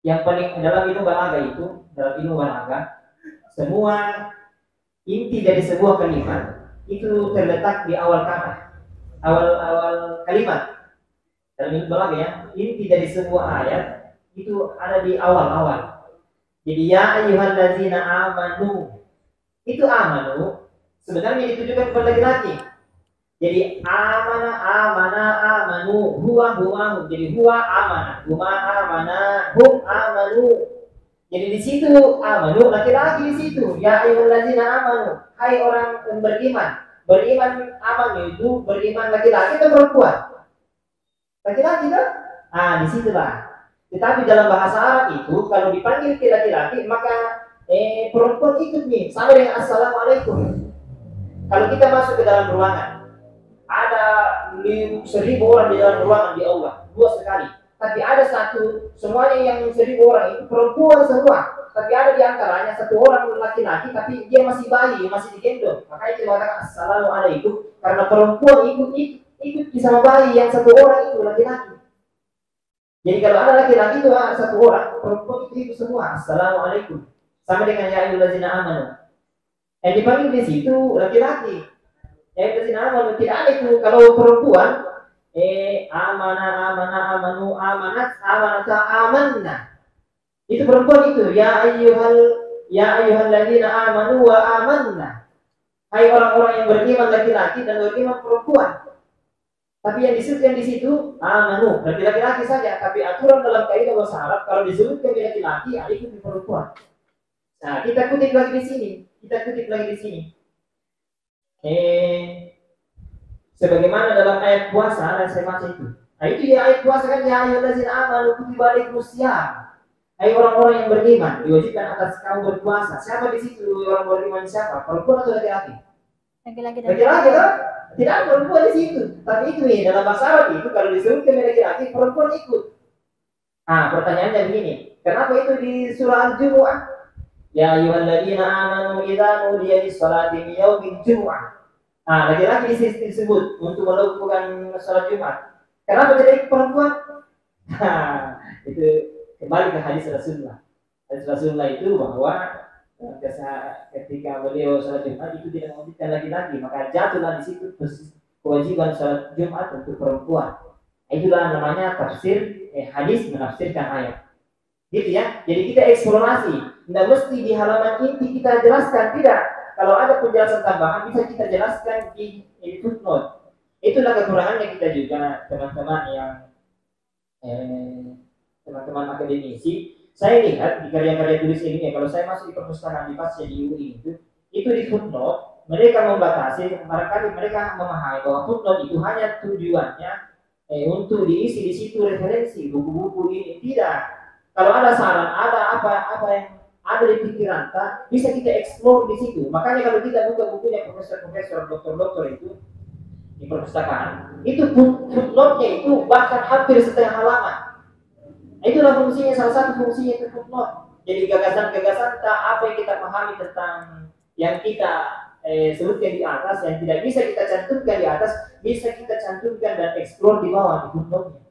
yang paling dalam ilmu balaghah semua inti dari sebuah kalimat itu terletak di awal kata, awal kalimat. Dalam ilmu balaghah ya, inti dari sebuah ayat itu ada di awal. Jadi ya ayyuhallazina amanu, itu amanu sebenarnya ditujukan kepada laki-laki. Jadi amanu, huwa. Jadi huwa amana, huma amana, hum amanu. Jadi di situ amanu laki-laki di situ. Ya ayyuhallazina amanu, hai orang yang beriman. Beriman amanu itu beriman laki-laki atau perempuan? Laki-laki kan? Di situlah. Tetapi dalam bahasa Arab itu kalau dipanggil ke laki-laki maka perempuan ikut nih, sama dengan assalamualaikum. Kalau kita masuk ke dalam ruangan, ada 1.000 orang di dalam ruangan di Allah, 2 sekali. Tapi ada satu, semuanya yang 1.000 orang itu perempuan semua. Tapi ada di antaranya 1 orang laki-laki, tapi dia masih bayi, masih digendong. Makanya kita katakan assalamualaikum, karena perempuan ikut sama bayi yang 1 orang itu laki-laki. Jadi kalau ada laki-laki itu satu orang, perempuan itu semua. Assalamualaikum. Sama dengan ya ayyuhallazina amanu. Yang dipanggil di situ laki-laki. Ya ayyuhallazina amanu tidak ada itu. Kalau perempuan, amanu, amanata, amanna. Itu perempuan itu. Ya ayyuhallazina amanu wa amanna. Hai orang-orang yang beriman laki-laki dan beriman perempuan. Tapi yang disebutkan di situ amanu, berarti laki-laki saja. Tapi aturan dalam kaidah bahasa Arab kalau disebutkan laki-laki, itu perempuan. Nah, kita kutip lagi di sini. Sebagaimana dalam ayat puasa, saya baca itu. Nah, itu ya ayat puasa kan ya ayyuhallazina amanu kutiba alaikumusiyam. Hai orang-orang yang beriman, diwajibkan atas kamu berpuasa. Siapa di situ orang beriman siapa? Perempuan atau laki-laki? Laki-laki kan? Tidak ada perempuan di situ. Tapi itu nih dalam bahasa Arab itu kalau disebutkan laki-laki, perempuan ikut. Nah, pertanyaannya begini, kenapa itu di surah Al-Jumu'ah? Ya ayyuhalladzina amanu idza nudiya lis-salati min yaumil jumu'ah. Nah, laki-laki disebut untuk melakukan salat Jumat. Kenapa jadi perempuan? Nah, itu kembali ke hadis Rasulullah. Hadis Rasulullah itu bahwa ketika beliau salat Jumat itu tidak mewajibkan laki-laki, maka jatuhlah di situ kewajiban salat Jumat untuk perempuan. Itulah namanya tafsir hadis menafsirkan ayat. Gitu ya. Jadi kita eksplorasi. Tidak mesti di halaman inti kita jelaskan, tidak. Kalau ada penjelasan tambahan bisa kita jelaskan di footnote. Itulah kekurangannya kita juga teman-teman yang teman-teman akademisi. Saya lihat di karya-karya tulis ilmiah, kalau saya masuk di perpustakaan di Pasca di UI itu di footnote mereka membatasi, barangkali mereka memahami bahwa footnote itu hanya tujuannya untuk diisi di situ referensi buku-buku ini. Tidak. Kalau ada saran, ada apa yang ada di pikiran kita, bisa kita explore di situ. Makanya kalau kita buka bukunya profesor-profesor, dokter-dokter itu di perpustakaan, itu footnote-nya itu bahkan hampir setengah halaman. Itulah fungsinya, salah satu fungsinya itu footnote. Jadi gagasan-gagasan apa yang kita pahami tentang yang kita sebutkan di atas, yang tidak bisa kita cantumkan di atas, bisa kita cantumkan dan explore di bawah di footnote-nya.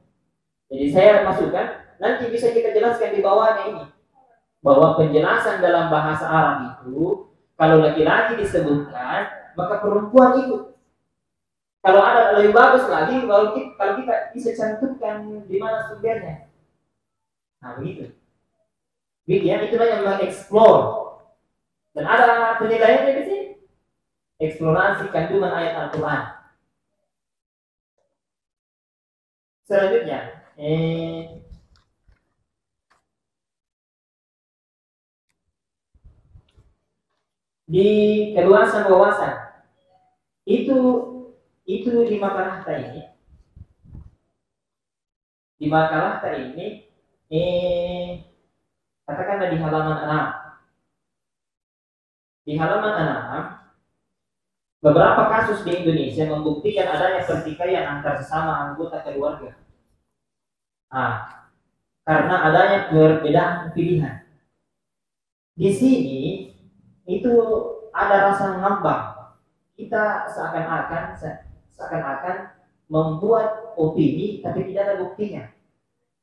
Jadi saya masukkan, nanti bisa kita jelaskan di bawahnya ini bahwa penjelasan dalam bahasa Arab itu kalau laki-laki disebutkan, maka perempuan ikut. Kalau ada lebih bagus lagi, kalau kita bisa cantumkan di mana sumbernya. Nah begitu. Begitu ya, itulah yang mengeksplor. Dan ada penilaiannya di sini. Eksplorasi kandungan ayat Al-Quran. Selanjutnya, di keluasan wawasan itu di makalah ini. Di makalah ini katakanlah di halaman 6. Di halaman 6 beberapa kasus di Indonesia membuktikan adanya pertikaian antar sesama anggota keluarga. Karena adanya perbedaan pilihan. Di sini itu ada rasa ngambang. Kita seakan-akan membuat opini tapi tidak ada buktinya.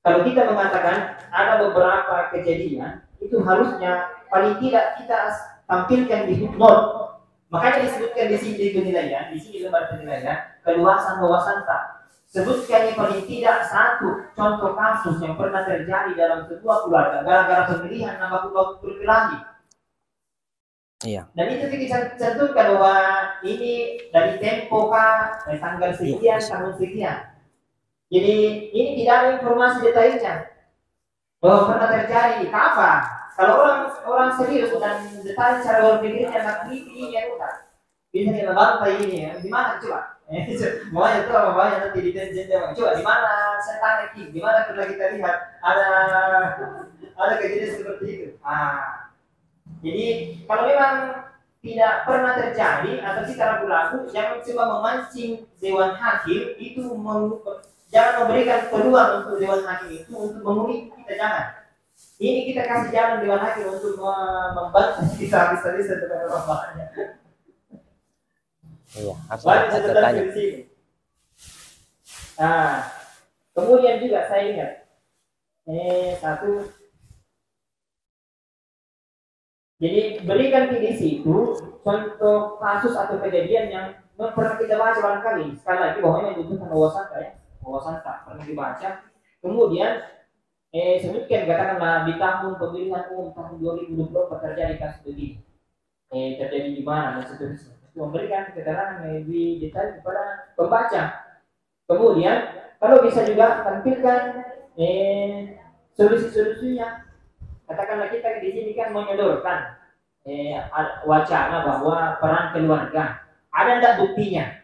Kalau kita mengatakan ada beberapa kejadian, itu harusnya paling tidak kita tampilkan di footnote. Makanya disebutkan di sini penilaian, di sini lembar penilaian, keluasan wawasan tak. Sebutkan yang paling tidak satu contoh kasus yang pernah terjadi dalam sebuah keluarga gara-gara pemilihan nama berkelahi. Iya. Dan itu kita cantumkan bahwa ini dari tempo dari tanggal sekian, tahun sekian. Jadi ini tidak ada informasi detailnya bahwa pernah terjadi kapan. Kalau orang serius dan detail cara berpikirnya anak ini ya udah bisa kita bantai ini ya. Di mana coba? Makanya nanti di jenjang coba di mana saya tanya di mana pernah kita lihat ada kejadian seperti itu. Jadi kalau memang tidak pernah terjadi atau kita ragu-ragu, jangan coba memancing Dewan Hakim itu jangan memberikan peluang untuk Dewan Hakim itu untuk mengulik kita, jangan. Ini kita kasih jalan Dewan Hakim untuk membantu kita habis-habis dengan orang-orangnya. Iya, harus tanya. Kemudian juga saya ingat Satu. Jadi berikan kondisi itu contoh kasus atau kejadian yang pernah kita baca barangkali. Sekali lagi bahwa ini membutuhkan wawasan ya, wawasan tak pernah dibaca. Kemudian sebutkan katakanlah di tahun pemilihan umum tahun 2024 terjadi kasus begini. Terjadi di mana dan seterusnya. Itu memberikan keterangan lebih detail kepada pembaca. Kemudian kalau bisa juga tampilkan solusi-solusinya. Katakanlah kita di sini kan menyodorkan wacana bahwa peran keluarga. Ada tidak buktinya?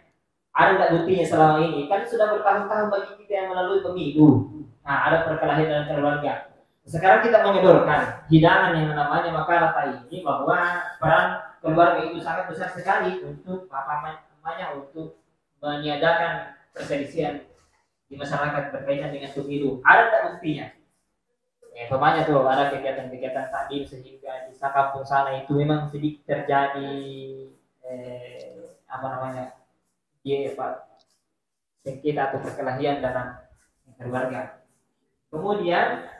Ada tidak buktinya selama ini? Kan sudah bertahun-tahun bagi kita yang melalui pemilu. Nah, ada perkelahian dalam keluarga. Sekarang kita menyodorkan hidangan yang namanya makalah ini bahwa peran keluarga itu sangat besar sekali untuk untuk meniadakan perselisihan di masyarakat berkaitan dengan pemilu. Ada tidak buktinya? Pemanya tuh ada kegiatan-kegiatan takdim sehingga di kampung sana itu memang sedikit terjadi sengketa atau perkelahian dalam keluarga. Kemudian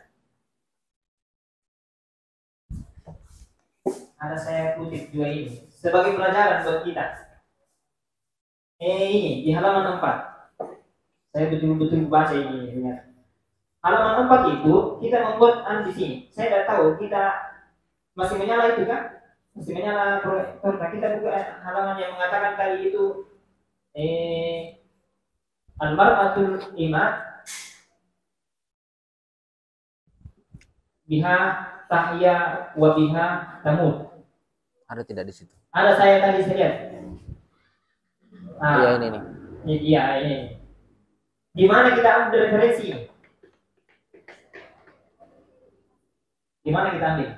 ada saya kutip juga ini sebagai pelajaran buat kita. Ini di halaman 4. Saya betul-betul baca ini. Halaman 4 itu kita membuat di sini. Saya tidak tahu kita masih menyala itu kan? Masih menyala proyektor. Nah, kita buka halaman yang mengatakan tadi itu al-mar'atul iman biha tahya wa biha tamut. Ada tidak di situ? Ada saya tadi saja. Iya ini nih. Iya ini. Di mana kita ambil referensi? Di mana kita ambil?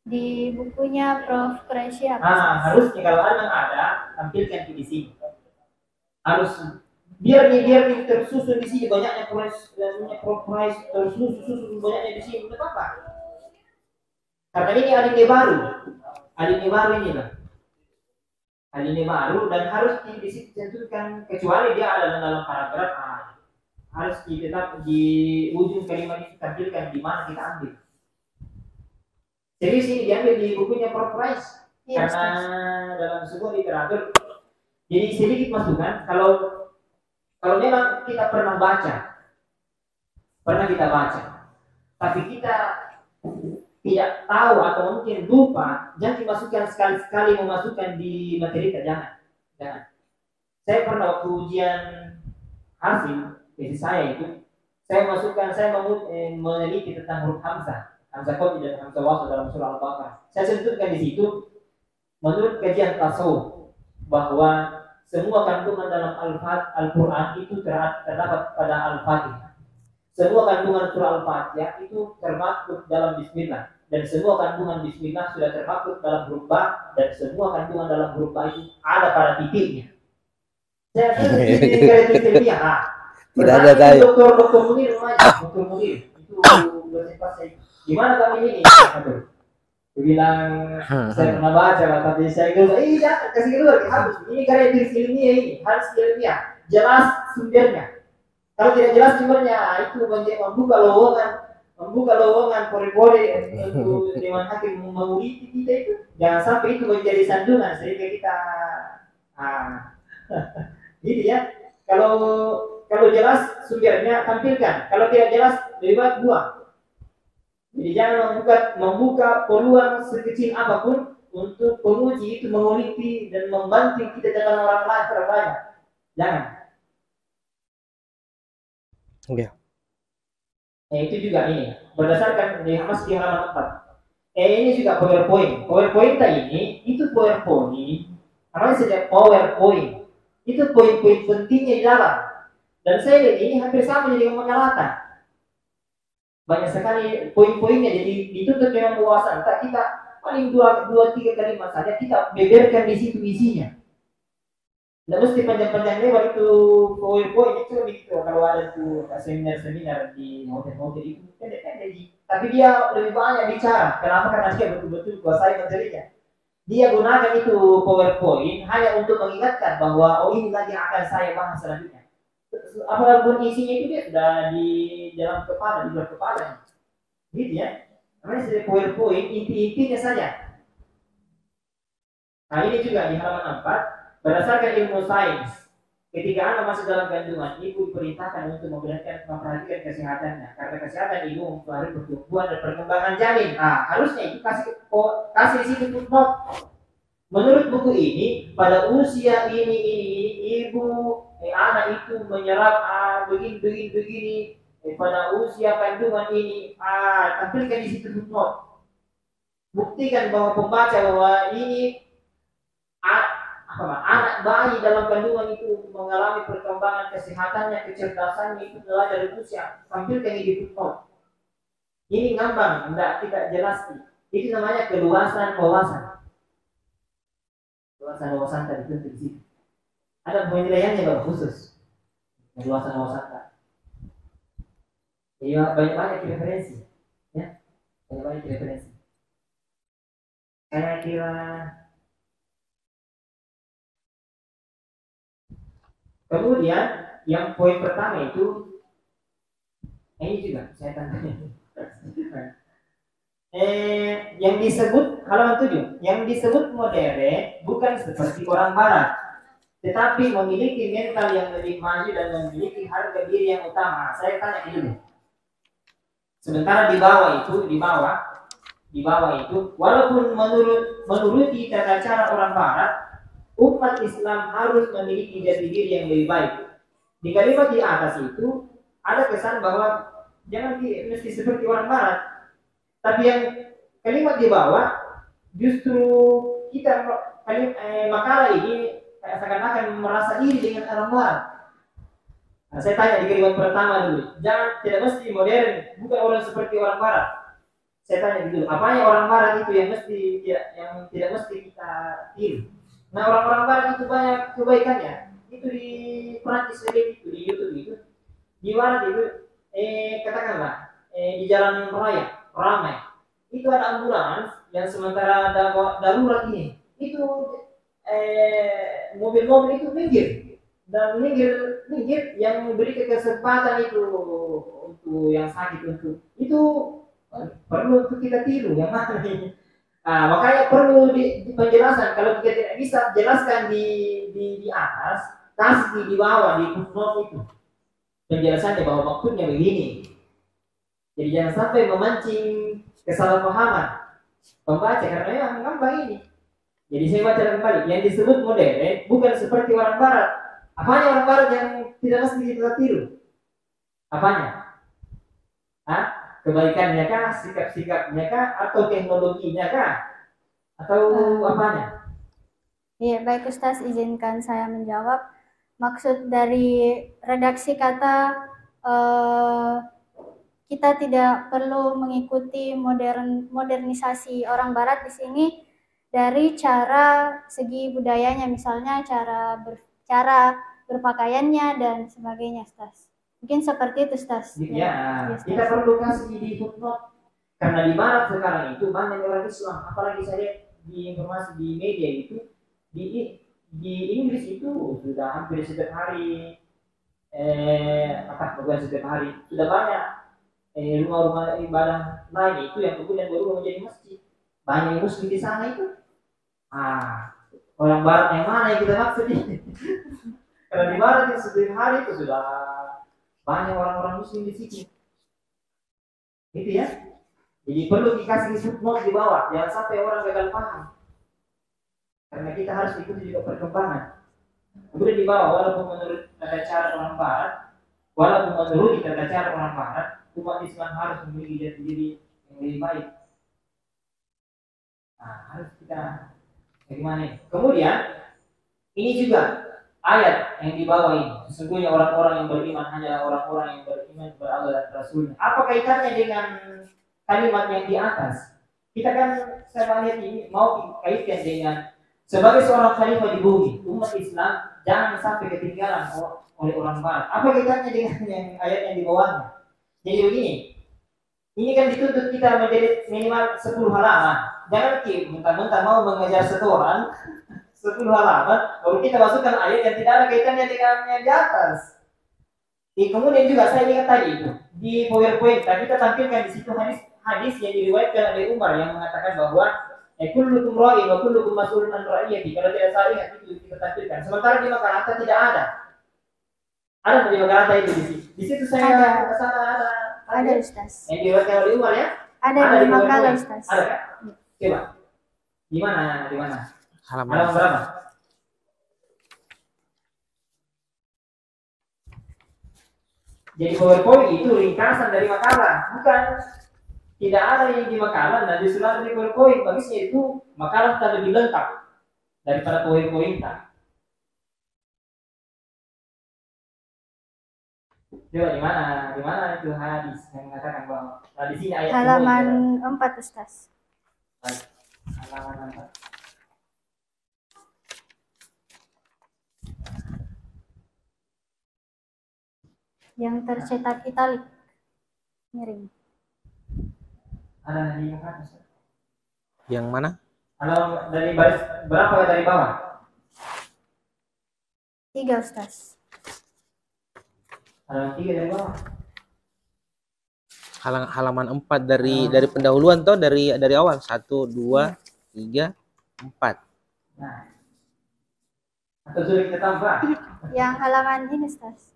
Di bukunya Prof. Quraisy. Harusnya kalau ada tampilkan di sini. Harus biar tersusun di sini banyaknya Quraisy tersusun banyaknya di sini tidak apa? Karena ini alinea baru ini lah. Alinea baru dan harus ditentukan kecuali dia ada dalam paragraf harus tetap di ujung kalimat itu tampilkan di mana kita ambil. Jadi sini diambil di bukunya Prof. Quraisy karena dalam sebuah literatur. Jadi sedikit masukan kalau memang kita pernah kita baca, tapi kita tidak tahu atau mungkin lupa, jangan dimasukkan sekali-sekali memasukkan di materi kita, jangan. Saya pernah waktu ujian hasil tesis saya itu, saya meneliti tentang huruf hamzah qati dan hamzah wasl dalam surah Al-Baqarah. Saya sebutkan di situ menurut kajian tasawuf bahwa semua kandungan dalam Al-Quran itu terdapat pada Al-Fatihah. Semua kandungan surah Al-Fatihah itu termaktub dalam Bismillah, dan semua kandungan Bismillah sudah termaktub dalam huruf ba, dan semua kandungan dalam huruf ba itu ada pada titiknya. Saya tidak ada tahu. Dokter Munir itu gimana kami ini? Dia bilang saya pernah baca tapi saya kira jangan kasih keluar harus ini karya tulis ilmiah ini harus ilmiah jelas sumbernya. Kalau tidak jelas sumbernya itu membuka lowongan pori-pori untuk dewan hakim menguliti kita itu, jangan sampai itu menjadi sandungan sehingga kita gitu ya. Kalau jelas sumbernya tampilkan, kalau tidak jelas lebih baik buang. Jadi jangan membuka peluang sekecil apapun untuk penguji itu menguliti dan membantu kita dengan orang lain terbanyak. Jangan. Iya. Itu juga ini berdasarkan di halaman 4. Ini juga PowerPoint. PowerPoint ini itu PowerPoint. Namanya saja PowerPoint. Itu poin-poin pentingnya di dalam. Dan saya lihat ini hampir sama jadi mengalahkan. Banyak sekali poin-poinnya, jadi ditutup dengan wawasan. Kita paling 2-3 kalimat saja kita beberkan di situ isinya. Tidak mesti panjang-panjang lebar itu PowerPoint itu begitu. Kalau ada tuh seminar-seminar di hotel-hotel itu pendek-pendek. Tapi dia lebih banyak bicara. Kenapa? Karena dia betul-betul kuasai materinya. Dia gunakan itu PowerPoint hanya untuk mengingatkan bahwa ini lagi akan saya bahas selanjutnya. apapun isinya itu dia sudah di dalam kepala, di luar kepala, gitu ya. Namanya sudah PowerPoint, inti-intinya saja. Nah ini juga di halaman 4, berdasarkan ilmu sains, ketika anak masuk dalam kandungan, ibu diperintahkan untuk memperhatikan kesehatannya, karena kesehatan ibu mempengaruhi pertumbuhan dan perkembangan janin. Nah harusnya itu kasih di situ footnote. Menurut buku ini, pada usia ini ibu anak itu menyerap begini. Pada usia kandungan ini, tampilkan di situ footnote. Buktikan bahwa pembaca bahwa ini anak bayi dalam kandungan itu mengalami perkembangan kesehatannya, kecerdasannya itu adalah dari usia. Tampilkan di footnote. Ini ngambang, tidak jelas. Itu namanya keluasan wawasan. Keluasan tadi itu di situ. Ada penilaiannya baru khusus. Keluasan tadi. Iya, banyak referensi. Ya, banyak referensi. Saya kira kemudian yang poin pertama itu ini juga saya tanya. Yang disebut halaman 7, yang disebut modern bukan seperti orang barat, tetapi memiliki mental yang lebih maju dan memiliki harga diri yang utama. Saya tanya dulu. Sementara di bawah itu, walaupun menuruti tata cara orang barat, umat Islam harus memiliki jati diri yang lebih baik. Di kalimat di atas itu ada kesan bahwa jangan mesti seperti orang barat. Tapi yang kalimat di bawah justru kita makalah ini seakan-akan merasa iri dengan orang barat. Nah, saya tanya di kalimat pertama dulu, tidak mesti modern, bukan orang seperti orang barat. Saya tanya dulu, apanya orang barat itu yang tidak mesti kita tiru? Nah orang-orang barat itu banyak kebaikannya. Itu di Perancis itu di YouTube itu, di barat itu katakanlah di jalan raya ramai, itu ada ambulans yang sementara ada darurat ini, itu mobil-mobil itu minggir dan minggir yang memberi kesempatan itu untuk yang sakit untuk itu perlu untuk kita tiru yang mana ini. Nah, makanya perlu di penjelasan. Kalau kita tidak bisa jelaskan di atas, kasih di bawah di footnote itu penjelasannya bahwa maksudnya begini. Jadi jangan sampai memancing kesalahpahaman pembaca karena memang ngambang ini. Jadi saya baca kembali, yang disebut modern bukan seperti orang barat. Apanya orang barat yang tidak mesti kita tiru? Apanya? Kebaikannya kah, sikap-sikapnya kah, atau teknologinya kah, atau apanya? Iya, baik Ustaz, izinkan saya menjawab. Maksud dari redaksi kata kita tidak perlu mengikuti modernisasi orang Barat di sini dari cara segi budayanya, misalnya cara berpakaiannya dan sebagainya, Ustaz. Mungkin seperti itu, Ustaz. Ya, kita perlu kasih di footnote karena di Barat sekarang itu banyak orang Islam, apalagi saya di informasi di media itu di Inggris itu sudah hampir setiap hari bukan setiap hari, sudah banyak rumah-rumah ibadah lain itu yang kemudian berubah menjadi masjid. Banyak muslim di sana itu. Orang Barat yang mana yang kita maksud ini? Karena di Barat yang setiap hari itu sudah banyak orang-orang muslim di situ. Gitu ya. Jadi perlu dikasih footnote di bawah, jangan sampai orang gagal paham. Karena kita harus ikuti juga perkembangan. Kemudian di bawah, walaupun menurut tata cara orang Barat, umat Islam harus memiliki jati diri yang lebih baik. Harus kita bagaimana? Kemudian ini juga ayat yang di bawah ini, sesungguhnya orang-orang yang beriman hanyalah orang-orang yang beriman kepada Allah dan Rasulnya. Apa kaitannya dengan kalimat yang di atas? Kita kan saya lihat ini mau kaitkan dengan sebagai seorang khalifah di bumi, umat Islam jangan sampai ketinggalan oleh orang Barat. Apa kaitannya dengan yang ayat yang di bawahnya? Jadi begini, ini kan dituntut kita menjadi minimal 10 halaman. Jangan mentah-mentah mau mengejar setoran 10 halaman, baru kita masukkan ayat yang tidak ada kaitannya dengan yang di atas. Kemudian juga saya ingat tadi itu di PowerPoint tadi kita tampilkan di situ hadis yang diriwayatkan oleh Umar yang mengatakan bahwa kullukum ra'in wa kullukum mas'ulun an ra'iyati. Kalau tidak salah ingat itu kita tampilkan. Sementara di Makaranta tidak ada. Ada di Makaranta itu di situ. Di situ saya ada. Ada Ustaz. Yang diriwayatkan oleh Umar ya? Ada di makalah Ustaz. Ada kan? Coba. Di mana? Halaman Berapa? Jadi PowerPoint itu ringkasan dari makalah, bukan tidak ada yang di makalah, nah justru ada di PowerPoint. Bagusnya itu makalah kita lebih lengkap daripada PowerPoint. Coba di mana itu hadis yang mengatakan bahwa di sini ayat halaman 4 Ustaz. Halaman 4. Yang tercetak italik miring. Ada di mana? yang mana? Halaman dari baris berapa dari bawah? 3 Ustaz. Halaman 3 dari bawah. Halaman 4 dari pendahuluan toh, dari awal 1 2 3 4. Nah. Atau sudah kita tambah? Yang halaman ini Ustaz.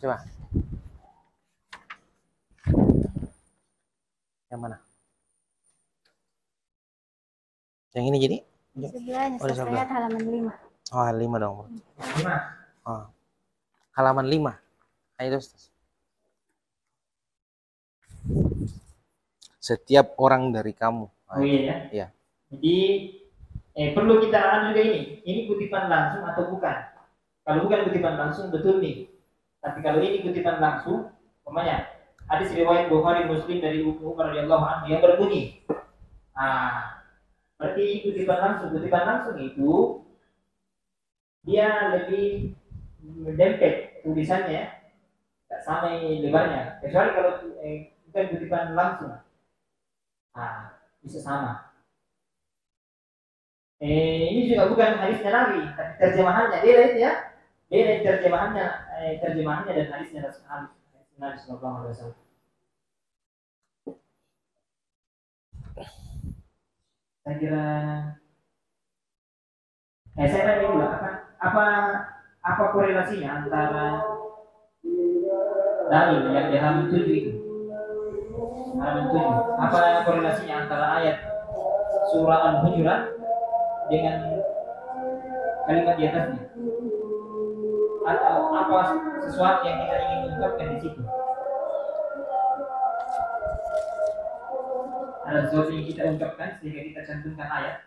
Coba. Yang mana? Yang ini jadi? Sebelahnya Oh, di Ustaz, sebelah. lihat halaman 5. Oh, 5 dong. 5. Oh. Halaman 5. Ayo Ustaz. Setiap orang dari kamu. Oh iya ya. Iya. Jadi perlu kita anu juga ini. Ini kutipan langsung atau bukan? Kalau bukan kutipan langsung betul nih. Tapi kalau ini kutipan langsung, umpamanya hadis riwayat Bukhari Muslim dari Umar radhiyallahu anhu yang berbunyi. Berarti kutipan langsung. Kutipan langsung itu dia lebih mendempet tulisannya, tak sama lebarnya. Kecuali kalau bukan kutipan langsung, bisa sama. Ini juga bukan hadisnya Nabi, tapi terjemahannya beda itu ya. Beda terjemahannya dan hadisnya Nabi Sallallahu Alaihi Wasallam. Saya kira saya tanya dulu apa korelasinya antara dalil yang di halaman 7 itu, halaman 7, apa korelasinya antara ayat surah Al-Hujurat dengan kalimat di atasnya, atau apa sesuatu yang kita ingin ungkapkan di situ? Ada sesuatu yang kita ungkapkan sehingga kita cantumkan ayat?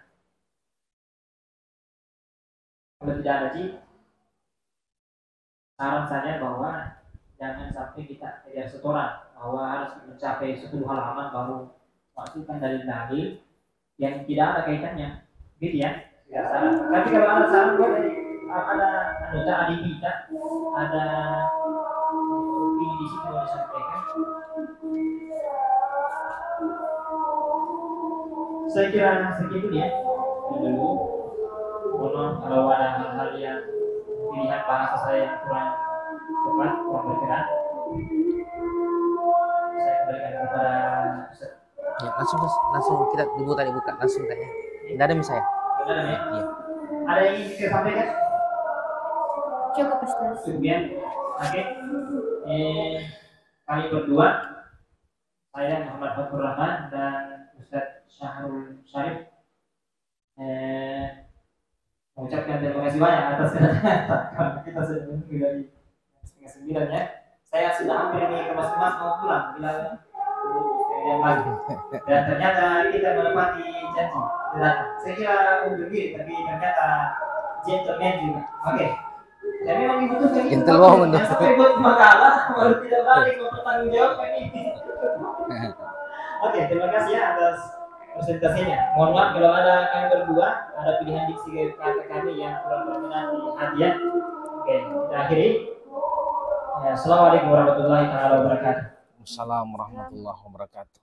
Kalau tidak ada sih, saran saya bahwa jangan sampai kita tidak setoran, bahwa harus mencapai 10 halaman baru masukkan dalil-dalil yang tidak ada kaitannya, gitu ya. Ya, saran. Tapi kalau ada saran boleh, ada anggota adik kita, ada opini di situ boleh sampaikan. Saya kira segitu ya dulu. Mohon kalau ada hal-hal yang pilihan bahasa saya yang kurang tepat, kurang berkenan, saya kembalikan kepada Ustaz. Ya, langsung kita dibuka langsung kayaknya. Enggak ada misalnya. Benar ya? Iya. Ada yang ingin saya sampaikan? Cukup Ustaz. Cukup ya. Oke. Kami berdua, saya Muhammad Fathur Rahman dan Ustaz Syahrul Syarif, mengucapkan terima kasih banyak atas kedatangan kita sudah menunggu dari 8:30 ya. Saya sudah hampir ini kemas-kemas mau pulang bila yang lagi. Dan ternyata kita menepati janji. Dan saya kira undur diri, tapi ternyata gentleman juga. Oke. Dan memang dibutuhkan itu. Gentleman. Sampai buat makalah baru tidak balik bertanggung jawab ini. Oke, terima kasih ya atas presentasinya. Mohon maaf kalau ada kami berdua ada pilihan diksi kata kami yang kurang berkenan di hati ya. Oke, kita akhiri. Assalamualaikum warahmatullahi wabarakatuh. Assalamualaikum warahmatullahi wabarakatuh.